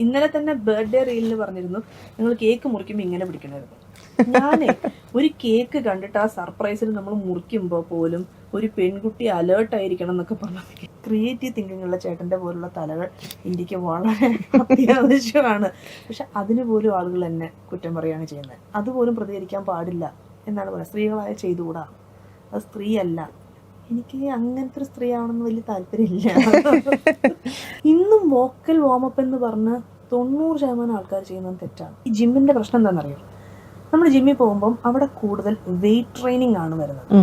ഇന്നലെ തന്നെ ബർത്ത്ഡേ റീലിൽ പറഞ്ഞിരുന്നു നിങ്ങൾ കേക്ക് മുറിക്കുമ്പോൾ ഇങ്ങനെ പിടിക്കണമായിരുന്നു. ഞാനേ ഒരു കേക്ക് കണ്ടിട്ട് ആ സർപ്രൈസിൽ നമ്മൾ മുറിക്കുമ്പോൾ പോലും ഒരു പെൺകുട്ടി അലേർട്ട് ആയിരിക്കണം എന്നൊക്കെ പറഞ്ഞു. ക്രിയേറ്റീവ് തിങ്കിങ്ങുള്ള ചേട്ടൻ്റെ പോലുള്ള തലകൾ ഇന്ത്യക്ക് വളരെ അത്യാവശ്യമാണ്. പക്ഷെ അതിന് പോലും ആളുകൾ എന്നെ കുറ്റം പറയുകയാണ് ചെയ്യുന്നത്. അതുപോലും പ്രതികരിക്കാൻ പാടില്ല എന്നാണ് പറയുന്നത്. സ്ത്രീകളായ ചെയ്തുകൂടാ, അത് സ്ത്രീയല്ല. എനിക്ക് അങ്ങനത്തെ ഒരു സ്ത്രീ ആവണമെന്ന് വലിയ താല്പര്യമില്ല. ഇന്നും വോക്കൽ വാമപ്പ് എന്ന് പറഞ്ഞ് 90% ആൾക്കാർ ചെയ്യുന്നത് തെറ്റാണ്. ഈ ജിമ്മിന്റെ പ്രശ്നം എന്താണെന്നറിയോ? നമ്മൾ ജിമ്മിൽ പോകുമ്പം അവിടെ കൂടുതൽ വെയിറ്റ് ട്രെയിനിങ് ആണ് വരുന്നത്.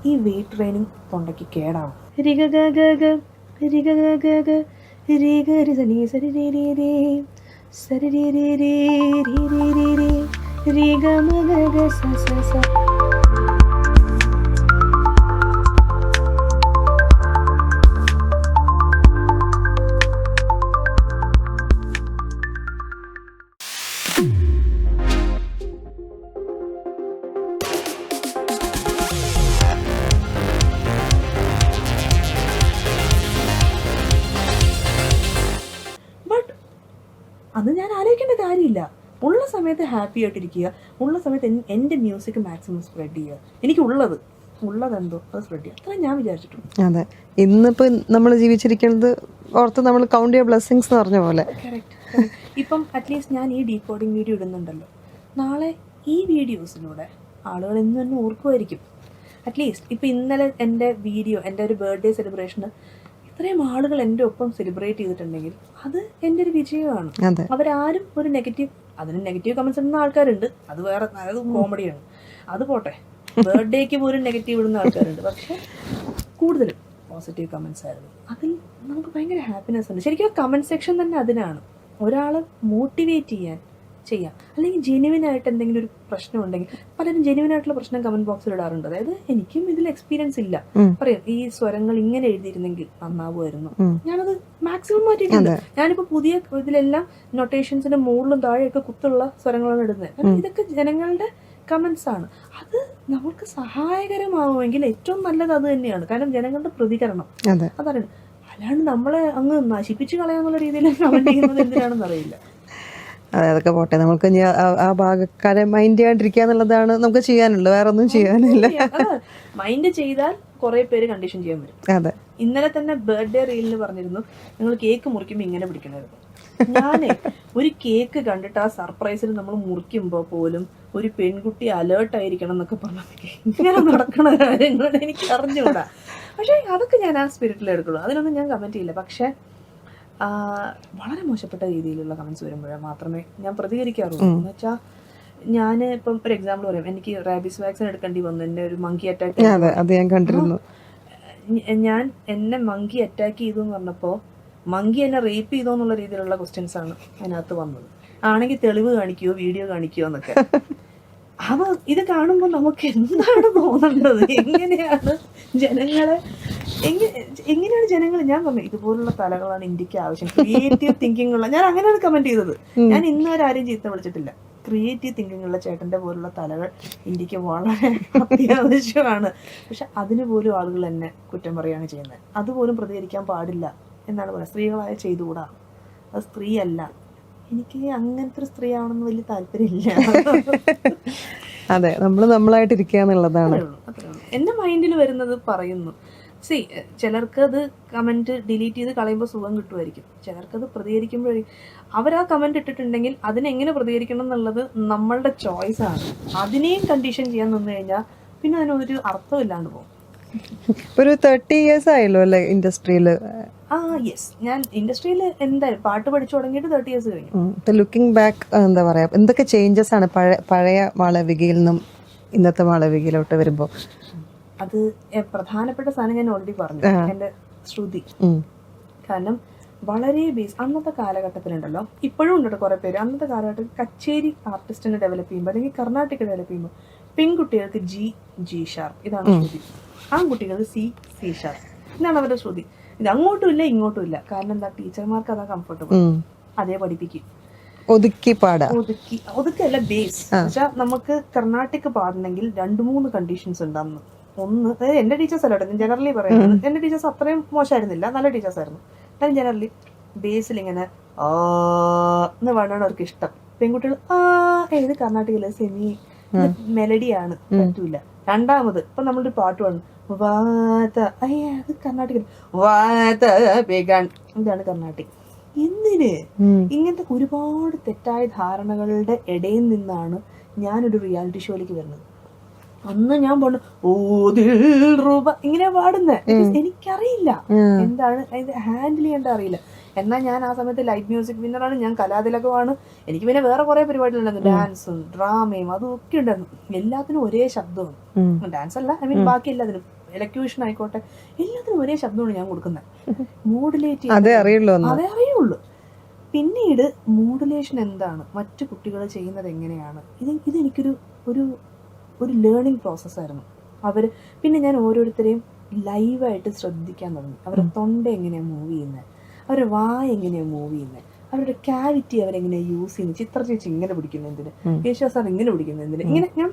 ഈ വെയിറ്റ് ട്രെയിനിങ് തൊണ്ടയ്ക്ക് കേടാവും. അത് ഞാൻ ആലോചിക്കേണ്ട കാര്യമില്ല. ഉള്ള സമയത്ത് ഹാപ്പി ആയിട്ടിരിക്കുക, ഉള്ള സമയത്ത് എൻ്റെ മ്യൂസിക് മാക്സിമം സ്പ്രെഡ് ചെയ്യുക. എനിക്ക് ഉള്ളതെന്തോ അത് സ്പ്രെഡ് ചെയ്യുക, അത്ര ഞാൻ വിചാരിച്ചിട്ടുണ്ട്. അതെ, ഇന്നിപ്പോ നമ്മൾ ജീവിച്ചിരിക്കുന്നത് ഓർത്ത് നമ്മൾ കൗണ്ട് ചെയ്യുക ബ്ലെസ്സിങ്സ് എന്ന് പറഞ്ഞ പോലെ. കറക്റ്റ്. ഇപ്പം അറ്റ്ലീസ്റ്റ് ഞാൻ ഈ ഡീകോഡിങ് വീഡിയോ ഇടുന്നുണ്ടല്ലോ, നാളെ ഈ വീഡിയോസിലൂടെ ആളുകൾ എന്നും എന്നെ ഓർക്കുമായിരിക്കും. അറ്റ്ലീസ്റ്റ് ഇപ്പം ഇന്നലെ എൻ്റെ വീഡിയോ, എൻ്റെ ഒരു ബർത്ത്ഡേ സെലിബ്രേഷന് ഇത്രയും ആളുകൾ എൻ്റെ ഒപ്പം സെലിബ്രേറ്റ് ചെയ്തിട്ടുണ്ടെങ്കിൽ അത് എൻ്റെ ഒരു വിജയമാണ്. അവരാരും ഒരു അതിന് നെഗറ്റീവ് കമന്റ്സ് ഇടുന്ന ആൾക്കാരുണ്ട്, അത് വേറെ, അത് കോമഡിയാണ്. അത് പോട്ടെ, ബർത്ത്ഡേക്ക് പോലും നെഗറ്റീവ് ഇടുന്ന ആൾക്കാരുണ്ട്. പക്ഷെ കൂടുതലും പോസിറ്റീവ് കമന്റ്സ് ആയിരുന്നു. അതിൽ നമുക്ക് ഭയങ്കര ഹാപ്പിനെസ് ഉണ്ട്. ശരിക്കും കമന്റ് സെക്ഷൻ തന്നെ അതിനാണ്, ഒരാളെ മോട്ടിവേറ്റ് ചെയ്യാം. അല്ലെങ്കിൽ ജെന്യുവിൻ ആയിട്ട് എന്തെങ്കിലും ഒരു പ്രശ്നം ഉണ്ടെങ്കിൽ, പലരും ജെന്യുവിൻ ആയിട്ടുള്ള പ്രശ്നം കമന്റ് ബോക്സിൽ ഇടാറുണ്ട്. അതായത് എനിക്കും ഇതിൽ എക്സ്പീരിയൻസ് ഇല്ല, പറയും ഈ സ്വരങ്ങൾ ഇങ്ങനെ എഴുതിയിരുന്നെങ്കിൽ നന്നാവുമായിരുന്നു, ഞാനത് മാക്സിമം മാറ്റിയിട്ടുണ്ട്. ഞാനിപ്പോ പുതിയ ഇതിലെല്ലാം നൊട്ടേഷൻസിന്റെ മുകളിലും താഴെയൊക്കെ കുത്തുള്ള സ്വരങ്ങളാണ് ഇടുന്നത്. കാരണം ഇതൊക്കെ ജനങ്ങളുടെ കമന്റ്സ് ആണ്. അത് നമുക്ക് സഹായകരമാവുമെങ്കിൽ ഏറ്റവും നല്ലത് അത് തന്നെയാണ്. കാരണം ജനങ്ങളുടെ പ്രതികരണം അതാണ്. അല്ലാണ്ട് നമ്മളെ അങ്ങ് നശിപ്പിച്ച് കളയാന്നുള്ള രീതിയിൽ കമന്റ് ചെയ്യുന്നത് എന്തിനാണെന്ന് അറിയില്ല. അതെ, അതൊക്കെ പോട്ടെ. നമുക്ക് ഇനി ആ ഭാഗക്കാരെ മൈൻഡ് ചെയ്യാണ്ടിരിക്കുക എന്നുള്ളതാണ് നമുക്ക് ചെയ്യാനുള്ളത്, വേറെ ഒന്നും ചെയ്യാനില്ല. മൈൻഡ് ചെയ്താൽ കുറെ പേര് കണ്ടീഷൻ ചെയ്യാൻ വരും. അതെ, ഇന്നലെ തന്നെ ബർത്ത്ഡേ റീലിൽ പറഞ്ഞിരുന്നു നിങ്ങൾ കേക്ക് മുറിക്കുമ്പോൾ ഇങ്ങനെ പിടിക്കണമായിരുന്നു. ഞാനേ ഒരു കേക്ക് കണ്ടിട്ട് ആ സർപ്രൈസിൽ നമ്മൾ മുറിക്കുമ്പോൾ പോലും ഒരു പെൺകുട്ടി അലേർട്ട് ആയിരിക്കണം എന്നൊക്കെ പറഞ്ഞു. ഇങ്ങനെ നടക്കണ കാര്യങ്ങൾ എനിക്ക് അറിഞ്ഞുകൂടാ. പക്ഷെ അതൊക്കെ ഞാൻ ആ സ്പിരിറ്റിൽ എടുക്കുള്ളൂ, അതിനൊന്നും ഞാൻ കമന്റ് ചെയ്യില്ല. പക്ഷെ വളരെ മോശപ്പെട്ട രീതിയിലുള്ള കമന്റ്സ് വരുമ്പോഴേ മാത്രമേ ഞാൻ പ്രതികരിക്കാറുള്ളൂ. എന്ന് വെച്ചാൽ ഞാൻ ഇപ്പം ഒരു എക്സാമ്പിൾ പറയാം, എനിക്ക് റാബീസ് വാക്സിൻ എടുക്കേണ്ടി വന്നു, എന്നെ ഒരു മങ്കി അറ്റാക്ക്. ഞാൻ എന്നെ മങ്കി അറ്റാക്ക് ചെയ്തു എന്ന് പറഞ്ഞപ്പോൾ മങ്കി എന്നെ റേപ്പ് ചെയ്തോ എന്നുള്ള രീതിയിലുള്ള ക്വസ്റ്റ്യൻസ് ആണ് അതിനകത്ത് വന്നത്. ആണെങ്കിൽ തെളിവ് കാണിക്കുവോ, വീഡിയോ കാണിക്കുവോ എന്നൊക്കെ. അത് ഇത് കാണുമ്പോൾ നമുക്ക് എന്താണ് തോന്നേണ്ടത്? എങ്ങനെയാണ് ജനങ്ങൾ ഞാൻ പറഞ്ഞു ഇതുപോലുള്ള തലകളാണ് ഇന്ത്യക്ക് ആവശ്യം, ക്രിയേറ്റീവ് തിങ്കിങ് ഉള്ള. ഞാൻ അങ്ങനെയാണ് കമന്റ് ചെയ്തത്. ഞാൻ ഇന്ന് വരെ ആരെയും ചീത്ത വിളിച്ചിട്ടില്ല. ക്രിയേറ്റീവ് തിങ്കിങ് ഉള്ള ചേട്ടൻ്റെ പോലുള്ള തലകൾ ഇന്ത്യക്ക് വളരെ അത്യാവശ്യമാണ്. പക്ഷെ അതിന് പോലും ആളുകൾ എന്നെ കുറ്റം പറയുകയാണ് ചെയ്യുന്നത്. അതുപോലും പ്രതികരിക്കാൻ പാടില്ല എന്നാണ് പറയുന്നത്. സ്ത്രീകളായ ചെയ്തുകൂടാ, അത് സ്ത്രീയല്ല. എനിക്ക് അങ്ങനത്തെ ഒരു സ്ത്രീ ആവണമെന്ന് വലിയ താല്പര്യമില്ല. അതെ, നമ്മളായിട്ടിരിക്കുക എന്നുള്ളതാണ് എന്റെ മൈൻഡിൽ വരുന്നത് പറയുന്നു. ചിലർക്ക് അത് കമന്റ് ഡിലീറ്റ് ചെയ്ത് കളയുമ്പോൾ സുഖം കിട്ടുമായിരിക്കും, ചിലർക്കത് പ്രതികരിക്കുമ്പോഴായിരിക്കും. അവരാ കമന്റ് ഇട്ടിട്ടുണ്ടെങ്കിൽ അതിനെങ്ങനെ പ്രതികരിക്കണം എന്നുള്ളത് നമ്മളുടെ ചോയ്സ് ആണ്. അതിനെയും കണ്ടീഷൻ ചെയ്യാൻ നിന്ന് കഴിഞ്ഞാൽ പിന്നെ അതിനൊരു അർത്ഥമില്ലാണ്ട് പോകും. ഒരു 30 years ആയല്ലോ അല്ലേ ഇൻഡസ്ട്രിയില്? യെസ്, ഞാൻ ഇൻഡസ്ട്രിയിൽ എന്തായാലും പാട്ട് പഠിച്ചു തുടങ്ങിയിട്ട് 30 years കഴിഞ്ഞു. ലുക്കിംഗ് ബാക്ക് എന്താ പറയാ, എന്തൊക്കെ ചേഞ്ചസ് ആണ് പഴയ മാളവികയിൽ നിന്നും ഇന്നത്തെ മാളവികയിലോട്ട് വരുമ്പോ? അത് പ്രധാനപ്പെട്ട സാധനം ഞാൻ ഓൾറെഡി പറഞ്ഞു, എന്റെ ശ്രുതി. കാരണം വളരെ അന്നത്തെ കാലഘട്ടത്തിലുണ്ടല്ലോ, ഇപ്പോഴും ഉണ്ട് കുറെ പേര്. അന്നത്തെ കാലഘട്ടത്തിൽ കച്ചേരി ആർട്ടിസ്റ്റിനെ ഡെവലപ്പ് ചെയ്യുമ്പോൾ അല്ലെങ്കിൽ കർണാട്ടിക് ഡെവലപ്പ് ചെയ്യുമ്പോൾ പെൺകുട്ടികൾക്ക് ജി ഷാർപ്പ് ഇതാണ് ശ്രുതി, ആൺകുട്ടികൾക്ക് സി ഷാർപ്പ് ഇതാണ് അവരുടെ ശ്രുതി. ഇത് അങ്ങോട്ടും ഇല്ല ഇങ്ങോട്ടും ഇല്ല. കാരണം എന്താ, ടീച്ചർമാർക്ക് അതാ കംഫർട്ടബിൾ, അതേ പഠിപ്പിക്കും. ഒതുക്കല്ല ബേസ്. എന്നുവെച്ചാൽ നമുക്ക് കർണാട്ടിക് പാടണമെങ്കിൽ 2-3 കണ്ടീഷൻസ് ഉണ്ട് അന്ന്. ഒന്ന്, അതായത് എന്റെ ടീച്ചേഴ്സ് അല്ല, ജനറലി പറയുന്നത്, എന്റെ ടീച്ചേഴ്സ് അത്രയും മോശമായിരുന്നില്ല, നല്ല ടീച്ചേഴ്സ് ആയിരുന്നു. എന്നാലും ജനറലി ബേസിൽ ഇങ്ങനെ എന്ന് പാടാണ് അവർക്ക് ഇഷ്ടം. പെൺകുട്ടികൾ ഇത് കർണാടകയിലെ സെമി മെലഡിയാണ്, പറ്റൂല. രണ്ടാമത് ഇപ്പൊ നമ്മളൊരു പാട്ട് പാടുന്നു, വാത അത് കർണാടക, വാത ബേഗാൻ, ഇതാണ് കർണാട്ടിക്. എന്തിന്? ഇങ്ങനത്തെ ഒരുപാട് തെറ്റായ ധാരണകളുടെ ഇടയിൽ നിന്നാണ് ഞാനൊരു റിയാലിറ്റി ഷോയിലേക്ക് വരുന്നത്. അന്ന് ഞാൻ പാടുന്നു രൂപ ഇങ്ങനെ പാടുന്നത്, എനിക്കറിയില്ല എന്താണ് ഇത് ഹാൻഡിൽ ചെയ്യേണ്ട അറിയില്ല. എന്നാൽ ഞാൻ ആ സമയത്ത് ലൈറ്റ് മ്യൂസിക് വിന്നറാണ്, ഞാൻ കലാതിലകമാണ്. എനിക്ക് പിന്നെ വേറെ കുറെ പരിപാടികളുണ്ടായിരുന്നു, ഡാൻസും ഡ്രാമയും അതും ഒക്കെ ഉണ്ടായിരുന്നു. എല്ലാത്തിനും ഒരേ ശബ്ദമാണ്, ഡാൻസ് അല്ല, ഐ മീൻ ബാക്കി എല്ലാത്തിനും, എലക്യൂഷൻ ആയിക്കോട്ടെ, എല്ലാത്തിനും ഒരേ ശബ്ദമാണ് ഞാൻ കൊടുക്കുന്നത്. മോഡുലേറ്റ് അതേ അറിയുള്ളൂ. പിന്നീട് മോഡുലേഷൻ എന്താണ്, മറ്റു കുട്ടികൾ ചെയ്യുന്നത് എങ്ങനെയാണ്, ഇതെനിക്കൊരു ഒരു ലേണിംഗ് പ്രോസസ്സായിരുന്നു. പിന്നെ ഞാൻ ഓരോരുത്തരെയും ലൈവായിട്ട് ശ്രദ്ധിക്കാൻ തുടങ്ങി. അവരുടെ തൊണ്ട എങ്ങനെയാണ് മൂവ് ചെയ്യുന്നത്, അവരുടെ വായ എങ്ങനെയാണ് മൂവ് ചെയ്യുന്നത്, അവരുടെ ക്യാവിറ്റി അവരെങ്ങനെയാണ് യൂസ് ചെയ്യുന്നത്. ചിത്ര ചേച്ചി ഇങ്ങനെ പിടിക്കുന്നത് എന്തിന്, യേശുദാസ് സാർ ഇങ്ങനെ പിടിക്കുന്നത് എന്തിന്, ഇങ്ങനെ ഞാൻ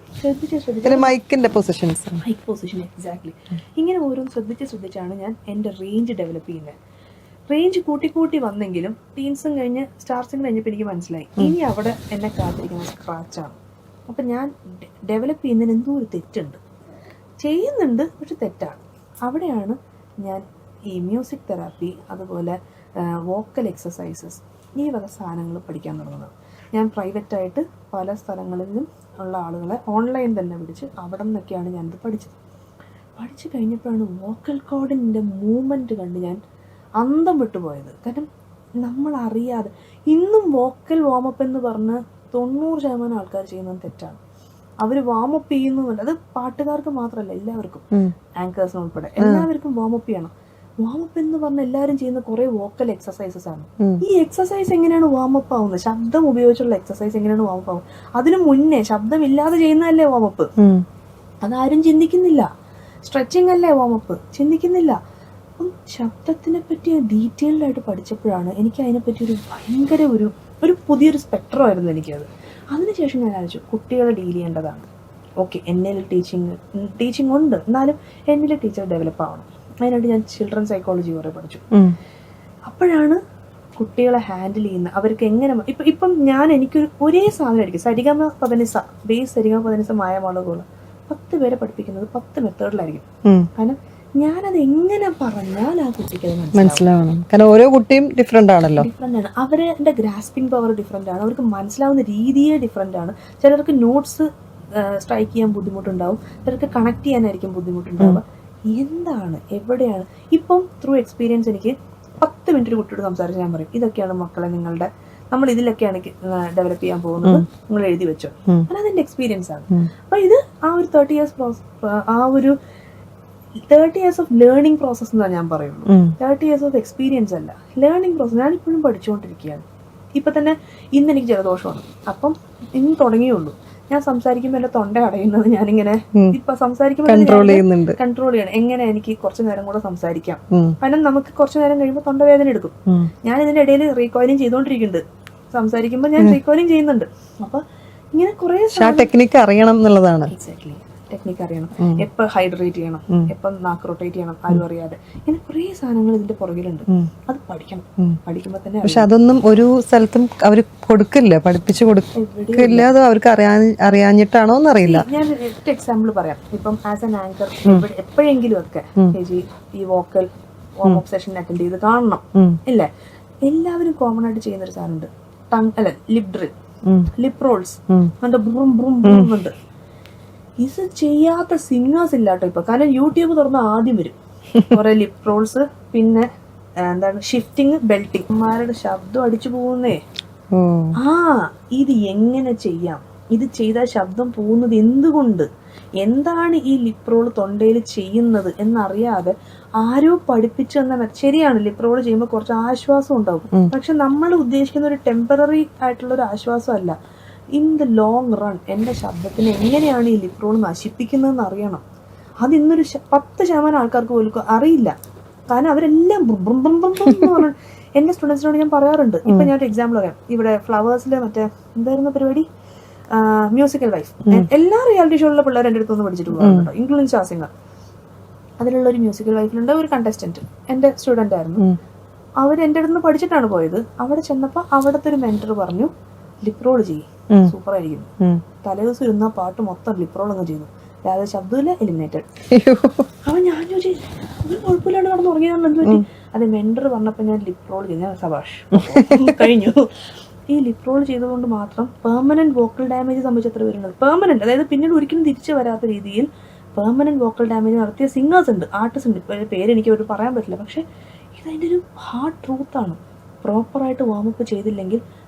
മൈക്ക് പൊസിഷൻ എക്സാക്ട്ലി ഇങ്ങനെ ഓരോന്ന് ശ്രദ്ധിച്ചാണ് ഞാൻ എൻ്റെ റേഞ്ച് ഡെവലപ്പ് ചെയ്യുന്നത്. റേഞ്ച് കൂട്ടി വന്നെങ്കിലും ടീൻസും കഴിഞ്ഞ് സ്റ്റാർസും കഴിഞ്ഞപ്പോൾ എനിക്ക് മനസ്സിലായി ഇനി അവിടെ എന്നെ കാത്തിരിക്കുന്ന സ്ക്രാച്ചാണ്. അപ്പം ഞാൻ ഡെവലപ്പ് ചെയ്യുന്നതിന് എന്തോ ഒരു തെറ്റുണ്ട്, ചെയ്യുന്നുണ്ട് പക്ഷെ തെറ്റാണ്. അവിടെയാണ് ഞാൻ ഈ മ്യൂസിക് തെറാപ്പി, അതുപോലെ വോക്കൽ എക്സസൈസസ്, ഈ വക സാധനങ്ങൾ പഠിക്കാൻ തുടങ്ങുന്നത്. ഞാൻ പ്രൈവറ്റായിട്ട് പല സ്ഥലങ്ങളിലും ഉള്ള ആളുകളെ ഓൺലൈൻ തന്നെ പിടിച്ച് അവിടെ നിന്നൊക്കെയാണ് ഞാനിത് പഠിച്ചു കഴിഞ്ഞപ്പോഴാണ് വോക്കൽ കോഡിൻ്റെ മൂവ്മെൻറ്റ് കണ്ട് ഞാൻ അന്തം വിട്ടുപോയത്. കാരണം നമ്മളറിയാതെ ഇന്നും വോക്കൽ വാമപ്പ് എന്ന് പറഞ്ഞ് 90% ആൾക്കാർ ചെയ്യുന്നത് തെറ്റാണ്. അവർ വാമപ്പ് ചെയ്യുന്നുമല്ല, അത് പാട്ടുകാർക്ക് മാത്രമല്ല, എല്ലാവർക്കും, ആങ്കേഴ്സിന് ഉൾപ്പെടെ എല്ലാവർക്കും വാമപ്പ് ചെയ്യണം. വാമപ്പ് എന്ന് പറഞ്ഞ എല്ലാവരും ചെയ്യുന്ന കുറെ വോക്കൽ എക്സസൈസസ് ആണ്. ഈ എക്സസൈസ് എങ്ങനെയാണ് വാമപ്പ് ആവുന്നത്, ശബ്ദം ഉപയോഗിച്ചുള്ള എക്സസൈസ് എങ്ങനെയാണ് വാമപ്പ് ആവുന്നത്, അതിനു മുന്നേ ശബ്ദമില്ലാതെ ചെയ്യുന്നതല്ലേ വാമപ്പ്, അതാരും ചിന്തിക്കുന്നില്ല. സ്ട്രെച്ചിങ് അല്ലേ വാമപ്പ്, ചിന്തിക്കുന്നില്ല. അപ്പം ശബ്ദത്തിനെ പറ്റി ഡീറ്റെയിൽഡ് ആയിട്ട് പഠിച്ചപ്പോഴാണ് എനിക്ക് അതിനെപ്പറ്റി ഭയങ്കര ഒരു പുതിയൊരു സ്പെക്ട്രമായിരുന്നു എനിക്കത്. അതിനുശേഷം ഞാൻ ആലോചിച്ചു കുട്ടികളെ ഡീൽ ചെയ്യേണ്ടതാണ്. ഓക്കെ, എന്നിൽ ടീച്ചിങ് ഉണ്ട്, എന്നാലും എന്നിൽ ടീച്ചർ ഡെവലപ്പ് ആവണം. അതിനായിട്ട് ഞാൻ ചിൽഡ്രൻ സൈക്കോളജി കുറെ പഠിച്ചു. അപ്പോഴാണ് കുട്ടികളെ ഹാൻഡിൽ ചെയ്യുന്ന, അവർക്ക് എങ്ങനെ ഇപ്പം ഞാൻ എനിക്കൊരു ഒരേ സാധനം ആയിരിക്കും, സരിഗമ പദനിസ ബേസ്, സരിഗമ പദനിസ മായമാളുകൾ 10 പേരെ പഠിപ്പിക്കുന്നത് 10 മെത്തേഡിലായിരിക്കും. കാരണം ഞാനത് എങ്ങനെ പറഞ്ഞാൽ ആ കുട്ടിക്ക് അത് മനസ്സിലാവണം. കാരണം ഓരോ കുട്ടിയും ഡിഫറെന്റ് ആണല്ലോ, ഡിഫറെന്റ് ആണ്. അവരുടെ ഗ്രാസ്പിംഗ് പവർ ഡിഫറെന്റ് ആണ്, അവർക്ക് മനസ്സിലാവുന്ന രീതിയെ ഡിഫറെന്റ് ആണ്. ചിലർക്ക് നോട്ട്സ് സ്ട്രൈക്ക് ചെയ്യാൻ ബുദ്ധിമുട്ടുണ്ടാവും, ചിലർക്ക് കണക്ട് ചെയ്യാനായിരിക്കും ബുദ്ധിമുട്ടുണ്ടാവുക. എന്താണ്, എവിടെയാണ്? ഇപ്പം ത്രൂ എക്സ്പീരിയൻസ് എനിക്ക് 10 മിനിറ്റ് ഒരു കുട്ടിയോട് സംസാരിച്ച് ഞാൻ പറയും, ഇതൊക്കെയാണ് മക്കളെ നമ്മൾ ഇതിലൊക്കെയാണ് ഡെവലപ്പ് ചെയ്യാൻ പോകുന്നത്, നിങ്ങൾ എഴുതി വെച്ചോ. അതെന്റെ എക്സ്പീരിയൻസ് ആണ്. അപ്പൊ ഇത് ആ ഒരു 30 years ഓഫ് ലേണിംഗ് പ്രോസസ് എന്നാണ് ഞാൻ പറയുള്ളൂ. 30 years ഓഫ് എക്സ്പീരിയൻസ് അല്ല, ലേണിംഗ് പ്രോസസ്. ഞാൻ ഇപ്പോഴും പഠിച്ചുകൊണ്ടിരിക്കുകയാണ്. ഇപ്പൊ തന്നെ ഇന്ന് എനിക്ക് ജലദോഷമാണ്, അപ്പം ഇന്ന് തുടങ്ങിയുള്ളൂ. ഞാൻ സംസാരിക്കുമ്പോൾ എന്റെ തൊണ്ട അടയുന്നത് ഞാനിങ്ങനെ ഇപ്പൊ സംസാരിക്കുമ്പോൾ കൺട്രോൾ ചെയ്യണം. എങ്ങനെ എനിക്ക് കുറച്ചു നേരം കൂടെ സംസാരിക്കാം, കാരണം നമുക്ക് കുറച്ചു നേരം കഴിയുമ്പോൾ തൊണ്ടവേദന എടുക്കും. ഞാൻ ഇതിന്റെ ഇടയിൽ റീകോയിലിംഗ് ചെയ്തുകൊണ്ടിരിക്കുന്നുണ്ട്, സംസാരിക്കുമ്പോൾ ഞാൻ റീകോയിലിംഗ് ചെയ്യുന്നുണ്ട്. അപ്പൊ ഇങ്ങനെ കുറെ ടെക്നിക്ക് അറിയണം എന്നുള്ളതാണ്. എക്സാക്ട്ലി, ടെക്നിക്ക് അറിയണം, എപ്പൊ ഹൈഡ്രേറ്റ് ചെയ്യണം, എപ്പം നാക്ക് റൊട്ടേറ്റ് ചെയ്യണം, ആരും അറിയാതെ. ഇങ്ങനെ കുറെ സാധനങ്ങൾ ഇതിന്റെ പുറകിലുണ്ട്, അത് പഠിക്കണം. പഠിക്കുമ്പോ തന്നെ പക്ഷെ അതൊന്നും ഒരു സ്ഥലത്തും അവർ കൊടുക്കില്ല, പഠിപ്പിച്ചു കൊടുക്കില്ല. അത് അവർക്ക് അറിയാഞ്ഞിട്ടാണോ എന്നറിയില്ല. ഞാൻ ഒറ്റ എക്സാമ്പിൾ പറയാം. ഇപ്പം ആസ് എൻ ആങ്കർ എപ്പോഴെങ്കിലും ഒക്കെ ഈ vocal warm up session attend ചെയ്ത് കാണണം ഇല്ലേ? എല്ലാവരും കോമൺ ആയിട്ട് ചെയ്യുന്ന ഒരു സാധനമുണ്ട്, ലിപ് ഡ്രിൽ, ലിപ് റോൾസ്, ഉണ്ട്. ഇത് ചെയ്യാത്ത സിംഗേഴ്സ് ഇല്ല കേട്ടോ ഇപ്പൊ. കാരണം യൂട്യൂബ് തുറന്ന ആദ്യം വരും കുറെ ലിപ് റോൾസ്, പിന്നെ എന്താണ് ഷിഫ്റ്റിങ്, ബെൽറ്റിങ്. അമ്മമാരുടെ ശബ്ദം അടിച്ചു പോകുന്നേ. ഇത് എങ്ങനെ ചെയ്യാം, ഇത് ചെയ്താൽ ശബ്ദം പോകുന്നത് എന്തുകൊണ്ട്, എന്താണ് ഈ ലിപ് റോൾ തൊണ്ടയിൽ ചെയ്യുന്നത് എന്നറിയാതെ ആരോ പഠിപ്പിച്ചു തന്ന. ശരിയാണ്, ലിപ് റോൾ ചെയ്യുമ്പോൾ കുറച്ച് ആശ്വാസം ഉണ്ടാവും, പക്ഷെ നമ്മൾ ഉദ്ദേശിക്കുന്ന ഒരു ടെമ്പററി ആയിട്ടുള്ള ഒരു ആശ്വാസം അല്ല. ഇൻ ദ ലോങ് റൺ എൻ്റെ ശബ്ദത്തിന് എങ്ങനെയാണ് ഈ ലിപ് റോൾ നശിപ്പിക്കുന്നതെന്ന് അറിയണം. അത് ഇന്നൊരു 10% ആൾക്കാർക്ക് പോലും അറിയില്ല. കാരണം അവരെല്ലാം എൻ്റെ സ്റ്റുഡൻസിനോട് ഞാൻ പറയാറുണ്ട്. ഇപ്പൊ ഞാൻ ഒരു എക്സാമ്പിൾ പറയാം. ഇവിടെ ഫ്ലവേഴ്സിലെ മറ്റേ എന്തായിരുന്നു പരിപാടി, മ്യൂസിക്കൽ ലൈഫ്, എല്ലാ റിയാലിറ്റി ഷോയിലുള്ള പിള്ളേർ എൻ്റെ അടുത്തൊന്ന് പഠിച്ചിട്ട് പോകാറുണ്ടോ, ഇൻക്ലൂഡിങ് ശാസിംഗർ. അതിലുള്ള ഒരു മ്യൂസിക്കൽ ലൈഫിലുണ്ട് ഒരു കണ്ടസ്റ്റന്റ് എൻ്റെ സ്റ്റുഡന്റ് ആയിരുന്നു. അവർ എൻ്റെ അടുത്ത് നിന്ന് പഠിച്ചിട്ടാണ് പോയത്. അവിടെ ചെന്നപ്പോൾ അവിടുത്തെ ഒരു മെൻറ്റർ പറഞ്ഞു ലിപ്രോൾ ചെയ്യും, സൂപ്പറായിരിക്കുന്നു. തലേദിവസം ഇരുന്ന പാട്ട് മൊത്തം ലിപ്രോൾ അങ്ങ് ചെയ്തു. രാവിലെ ശബ്ദമില്ല, എലിമിനേറ്റഡ്. അപ്പം ഞാൻ ചോദിച്ചു ഒരു കുഴപ്പമില്ലാണ്ട് കടന്ന് ഉറങ്ങിയതാണ് എന്ത് പറ്റി? അതെ മെൻറ്റർ പറഞ്ഞപ്പോൾ ഞാൻ ലിപ്രോൾ ചെയ്തു. ഞാൻ സബാഷ് കഴിഞ്ഞു. ഈ ലിപ്രോൾ ചെയ്തുകൊണ്ട് മാത്രം പെർമനന്റ് വോക്കൽ ഡാമേജ് സംഭവിച്ച എത്ര പേരുണ്ട്? പെർമനന്റ്, അതായത് പിന്നീട് ഒരിക്കലും തിരിച്ചു വരാത്ത രീതിയിൽ പെർമനന്റ് വോക്കൽ ഡാമേജ് നടത്തിയ സിംഗേഴ്സ് ഉണ്ട്, ആർട്ടിസ്റ്റ് ഉണ്ട്. ഇപ്പോൾ പേര് എനിക്ക് ഒരു പറയാൻ പറ്റില്ല. പക്ഷേ ഇതതിൻ്റെ ഒരു ഹാർഡ് ട്രൂത്താണ്. പ്രോപ്പറായിട്ട് വാമപ്പ് ചെയ്തില്ലെങ്കിൽ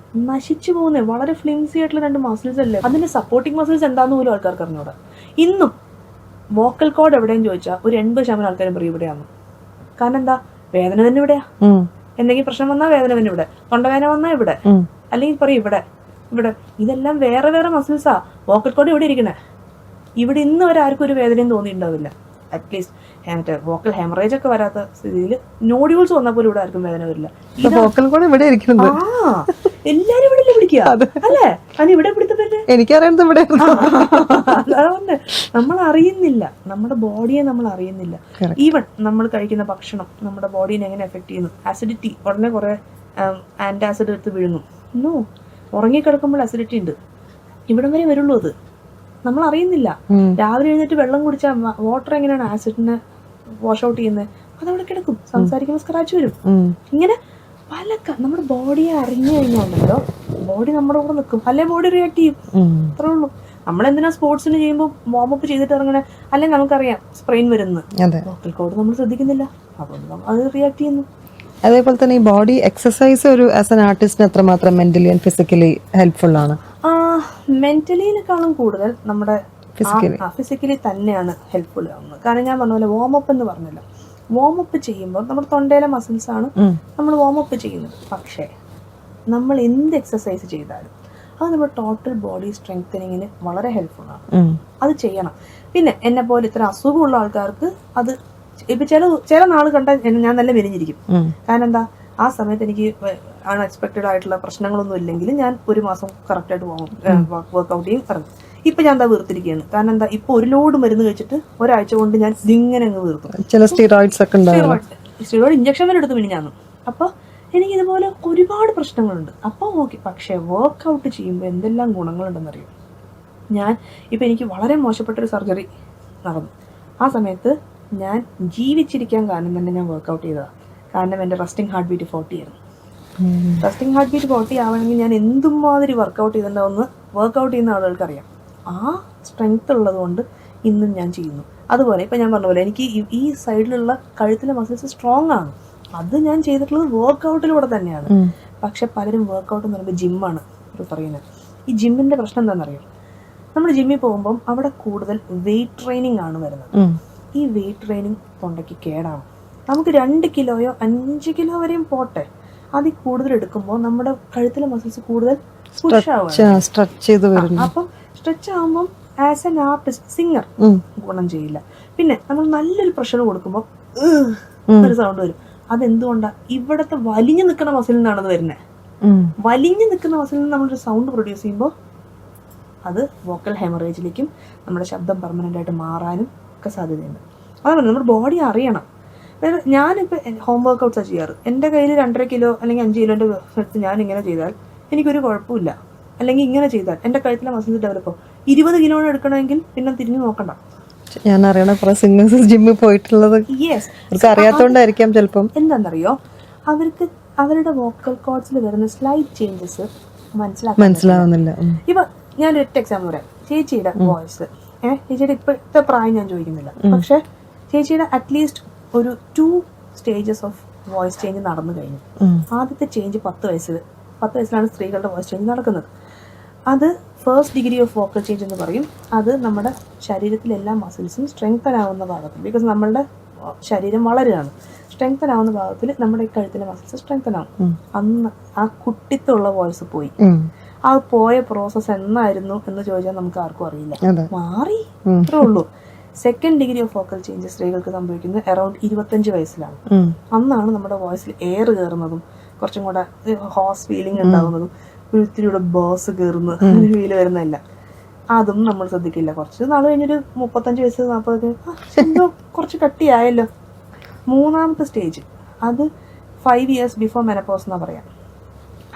നശിച്ചു പോകുന്നത്. വളരെ ഫ്ലിംസി ആയിട്ടുള്ള 2 മസിൽസ് അല്ലേ. അതിൻ്റെ സപ്പോർട്ടിങ് മസിൽസ് എന്താണെന്ന് പോലും ആൾക്കാർക്ക് അറിഞ്ഞൂടാ. ഇന്നും വോക്കൽ കോഡ് എവിടെയും ചോദിച്ചാൽ ഒരു 80% ആൾക്കാരും പറയും ഇവിടെയാണ്. കാരണം എന്താ? വേദന തന്നെ ഇവിടെയാ. എന്തെങ്കിലും പ്രശ്നം വന്നാൽ വേദന തന്നെ ഇവിടെ, തൊണ്ടവേദന വന്നാൽ ഇവിടെ, അല്ലെങ്കിൽ പറയും ഇവിടെ ഇവിടെ. ഇതെല്ലാം വേറെ വേറെ മസിൽസാ. വോക്കൽ കോഡ് ഇവിടെ ഇരിക്കണേ. ഇവിടെ ഇന്ന് വരെ ആർക്കും ഒരു വേദനയും തോന്നിയിട്ടുണ്ടാവില്ല. അറ്റ്ലീസ്റ്റ് മറ്റേ വോക്കൽ ഹെമറേജ് ഒക്കെ വരാത്ത സ്ഥിതിയിൽ നോഡ്യൂൾസ് വന്നാൽ പോലും ഇവിടെ ആർക്കും വേദന വരില്ല. എല്ലാരും ഇവിടെ പിടിക്കുക അല്ലേ? കാരണം ഇവിടെ പിടുത്തപ്പറ്റേ എനിക്കറിയാം ഇവിടെ. അതുകൊണ്ട് നമ്മൾ അറിയുന്നില്ല, നമ്മുടെ ബോഡിയെ നമ്മൾ അറിയുന്നില്ല. ഈവൻ നമ്മൾ കഴിക്കുന്ന ഭക്ഷണം നമ്മുടെ ബോഡീനെ എങ്ങനെ എഫക്ട് ചെയ്യുന്നു. ആസിഡിറ്റി, ഉടനെ കുറെ ആന്റാസിഡ് എടുത്ത് വീഴുന്നു. നോ, ഉറങ്ങിക്കിടക്കുമ്പോൾ അസിഡിറ്റി ഉണ്ട്. ഇവിടം വരെ വരുള്ളൂ. അത് നമ്മൾ അറിയുന്നില്ല. രാവിലെ എഴുന്നേറ്റ് വെള്ളം കുടിച്ചാൽ വാട്ടർ എങ്ങനെയാണ് ആസിഡിനെ വാഷ് ഔട്ട് ചെയ്യുന്നത്? അതവിടെ കിടക്കും. സംസാരിക്കുമ്പോൾ സ്ക്രാച്ച് വരും. ഇങ്ങനെ പല നമ്മുടെ ബോഡിയെ അറിഞ്ഞു കഴിഞ്ഞാണല്ലോ ബോഡി നമ്മുടെ കൂടെ നിൽക്കും, അല്ലെ ബോഡി റിയാക്ട് ചെയ്യും. അത്രേ ഉള്ളൂ. നമ്മളെന്തിനാ സ്പോർട്സിന് ചെയ്യുമ്പോൾ വാമപ്പ് ചെയ്തിട്ട് ഇറങ്ങണേ? അല്ലെങ്കിൽ നമുക്കറിയാം സ്പ്രെയിൻ വരുന്നു, വോക്കൽ കോഡ് നമ്മൾ ശ്രദ്ധിക്കുന്നില്ല, അതുകൊണ്ട് അത് റിയാക്ട് ചെയ്യുന്നു. അതേപോലെ തന്നെ ഈ ബോഡി എക്സസൈസ് ഒരു ആസ് എൻ ആർട്ടിസ്റ്റിന് എത്രമാത്രം മെന്റലി ആൻഡ് ഫിസിക്കലി ഹെൽപ്ഫുൾ ആണ്? മെന്റലിനെക്കാളും കൂടുതൽ നമ്മുടെ ഫിസിക്കലി തന്നെയാണ് ഹെൽപ്ഫുൾ ആവുന്നത്. കാരണം ഞാൻ പറഞ്ഞ പോലെ വാമപ്പ് എന്ന് പറഞ്ഞല്ലോ, വാമപ്പ് ചെയ്യുമ്പോൾ നമ്മുടെ തൊണ്ടയിലെ മസിൽസ് ആണ് നമ്മൾ വാമപ്പ് ചെയ്യുന്നത്. പക്ഷേ നമ്മൾ എന്ത് എക്സസൈസ് ചെയ്താലും അത് നമ്മുടെ ടോട്ടൽ ബോഡി സ്ട്രെങ്തനിങ്ങിന് വളരെ ഹെൽപ്ഫുൾ ആണ്. അത് ചെയ്യണം. പിന്നെ എന്നെ പോലെ ഇത്ര അസുഖമുള്ള ആൾക്കാർക്ക് അത് ഇപ്പൊ ചില നാള് കണ്ടാൽ ഞാൻ നല്ല മെലിഞ്ഞിരിക്കും. കാരണം എന്താ? ആ സമയത്ത് എനിക്ക് അൺഎക്സ്പെക്റ്റഡ് ആയിട്ടുള്ള പ്രശ്നങ്ങളൊന്നും ഇല്ലെങ്കിൽ ഞാൻ ഒരു മാസം കറക്റ്റായിട്ട് വർക്ക്ഔട്ട് ചെയ്യും, ഇറങ്ങും. ഇപ്പൊ ഞാൻ എന്താ വീർത്തിരിക്കുകയാണ്. കാരണം എന്താ? ഇപ്പൊ ഒരു ലോഡ് മരുന്ന് കഴിച്ചിട്ട് ഒരാഴ്ച കൊണ്ട് ഞാൻ ഇങ്ങനെ അങ്ങ് വീർത്തു. ചില സ്റ്റീറോയിഡ് ഇഞ്ചക്ഷൻ വരെ എടുത്ത് പിന്നെ ഞാൻ. അപ്പൊ എനിക്ക് ഇതുപോലെ ഒരുപാട് പ്രശ്നങ്ങളുണ്ട്. അപ്പോൾ ഓക്കെ. പക്ഷെ വർക്ക്ഔട്ട് ചെയ്യുമ്പോൾ എന്തെല്ലാം ഗുണങ്ങളുണ്ടെന്നറിയും. ഞാൻ ഇപ്പൊ എനിക്ക് വളരെ മോശപ്പെട്ടൊരു സർജറി നടന്നു. ആ സമയത്ത് ഞാൻ ജീവിച്ചിരിക്കാൻ കാരണം തന്നെ ഞാൻ വർക്ക്ഔട്ട് ചെയ്തതാണ്. കാരണം എൻ്റെ റെസ്റ്റിംഗ് ഹാർട്ട് ബീറ്റ് 40 ആയിരുന്നു. റെസ്റ്റിംഗ് ഹാർട്ട് ബീറ്റ് 40 ആവണമെങ്കിൽ ഞാൻ എന്തുമാതിരി വർക്കൗട്ട് ചെയ്തിട്ടുണ്ടാവുമെന്ന് വർക്കൗട്ട് ചെയ്യുന്ന ആളുകൾക്കറിയാം. ആ സ്ട്രെങ്ത് ഉള്ളത് കൊണ്ട് ഇന്നും ഞാൻ ചെയ്യുന്നു. അതുപോലെ ഇപ്പം ഞാൻ പറഞ്ഞ പോലെ എനിക്ക് ഈ സൈഡിലുള്ള കഴുത്തിലെ മസിൽസ് സ്ട്രോങ് ആണ്. അത് ഞാൻ ചെയ്തിട്ടുള്ളത് വർക്കൗട്ടിലൂടെ തന്നെയാണ്. പക്ഷെ പലരും വർക്കൗട്ട് എന്ന് പറയുമ്പോൾ ജിമ്മാണ് പറയുന്നത്. ഈ ജിമ്മിൻ്റെ പ്രശ്നം എന്താണെന്നറിയാം? നമ്മൾ ജിമ്മിൽ പോകുമ്പം അവിടെ കൂടുതൽ വെയിറ്റ് ട്രെയിനിങ് ആണ് വരുന്നത്. ഈ വെയിറ്റ് ട്രെയിനിങ് തൊണ്ടയ്ക്ക് കേടാണ്. നമുക്ക് 2 കിലോയോ 5 കിലോ വരെയും പോട്ടെ, അതിൽ കൂടുതൽ എടുക്കുമ്പോൾ നമ്മുടെ കഴുത്തിലെ മസിൽസ് കൂടുതൽ പുഷ് ആവുക. അപ്പം സ്ട്രെച്ച് ആകുമ്പോൾ ആസ് എൻ ആർട്ടിസ്റ്റ് സിംഗർ ഗുണം ചെയ്യില്ല. പിന്നെ നമ്മൾ നല്ലൊരു പ്രഷർ കൊടുക്കുമ്പോൾ ഒരു സൗണ്ട് വരും. അതെന്തുകൊണ്ടാ? ഇവിടത്തെ വലിഞ്ഞു നിൽക്കുന്ന മസിലിൽ നിന്നാണ് അത് വരുന്നത്. വലിഞ്ഞു നിൽക്കുന്ന മസിലിൽ നിന്ന് നമ്മളൊരു സൗണ്ട് പ്രൊഡ്യൂസ് ചെയ്യുമ്പോൾ അത് വോക്കൽ ഹെമറേജിലേക്കും നമ്മുടെ ശബ്ദം പെർമനന്റ് ആയിട്ട് മാറാനും ഒക്കെ സാധ്യതയുണ്ട്. അതാണ് നമ്മുടെ ബോഡി അറിയണം. ഞാനിപ്പോൾ ഹോം വർക്കൗട്ട്സാണ് ചെയ്യാറ്. എൻ്റെ കയ്യിൽ 2.5 കിലോ അല്ലെങ്കിൽ 5 കിലോൻ്റെ വെച്ച് ഞാൻ ഇങ്ങനെ ചെയ്താൽ എനിക്കൊരു കുഴപ്പമില്ല. അല്ലെങ്കിൽ ഇങ്ങനെ ചെയ്താൽ എൻ്റെ കഴുത്തിലെ മസിൽസ് ഡെവലപ്പ് ആവും. 20 കിലോ എടുക്കണമെങ്കിൽ പിന്നെ തിരിഞ്ഞു നോക്കണ്ട. ഞാൻ അറിയണ കുറെ സിംഗേഴ്സ് ജിമ്മിൽ പോയിട്ടുള്ളത് അറിയാത്തോണ്ടായിരിക്കാം ചിലപ്പം. എന്താണെന്നറിയോ? അവർക്ക് അവരുടെ വോക്കൽ കോഡ്സിൽ വരുന്ന സ്ലൈറ്റ് ചേഞ്ചസ് മനസ്സിലാവുന്നില്ല. ഇപ്പൊ ഞാൻ ഒറ്റ എക്സാമ്പിൾ പറയാം. ചേച്ചിയുടെ വോയിസ്, ചേച്ചിയുടെ ഇപ്പോഴത്തെ പ്രായം ഞാൻ ചോദിക്കുന്നില്ല, പക്ഷെ ചേച്ചിയുടെ അറ്റ്ലീസ്റ്റ് ഒരു 2 സ്റ്റേജസ് ഓഫ് വോയിസ് ചേഞ്ച് നടന്നു കഴിഞ്ഞു. ആദ്യത്തെ ചേഞ്ച് 10 വയസ്സിലാണ് സ്ത്രീകളുടെ വോയിസ് ചേഞ്ച് നടക്കുന്നത്. അത് first degree of vocal change എന്ന് പറയും. അത് നമ്മുടെ ശരീരത്തിലെ എല്ലാ മസിൽസും സ്ട്രെങ്തൻ ആവുന്ന ഭാഗത്തിൽ, ബിക്കോസ് നമ്മളുടെ ശരീരം വളരുകയാണ്, സ്ട്രെങ്തൻ ആവുന്ന ഭാഗത്തിൽ നമ്മുടെ കഴുത്തിലെ മസിൽസ് സ്ട്രെങ്തൻ ആവും. അന്ന് ആ കുട്ടിത്തുള്ള വോയിസ് പോയി. ആ പോയ പ്രോസസ്സ് എന്നായിരുന്നു എന്ന് ചോദിച്ചാൽ നമുക്ക് ആർക്കും അറിയില്ല. മാറി അത്രേ ഉള്ളൂ. Second degree of vocal change സ്ത്രീകൾക്ക് സംഭവിക്കുന്നത് അറൌണ്ട് 25 വയസ്സിലാണ്. അന്നാണ് നമ്മുടെ വോയിസിൽ എയർ കയറുന്നതും കുറച്ചും കൂടെ ഹോസ് ഫീലിംഗ് ഉണ്ടാകുന്നതും ഇത്തിരിയുടെ ബേസ് കയറുന്ന ഫീല് വരുന്നതല്ല. അതും നമ്മൾ ശ്രദ്ധിക്കില്ല. കുറച്ച് നാൾ കഴിഞ്ഞൊരു 35 വയസ്സ് 40 എന്തോ കുറച്ച് കട്ടിയായല്ലോ. മൂന്നാമത്തെ സ്റ്റേജ് അത് 5 years ബിഫോർ മെനപ്പോസ് എന്നാ പറയാം.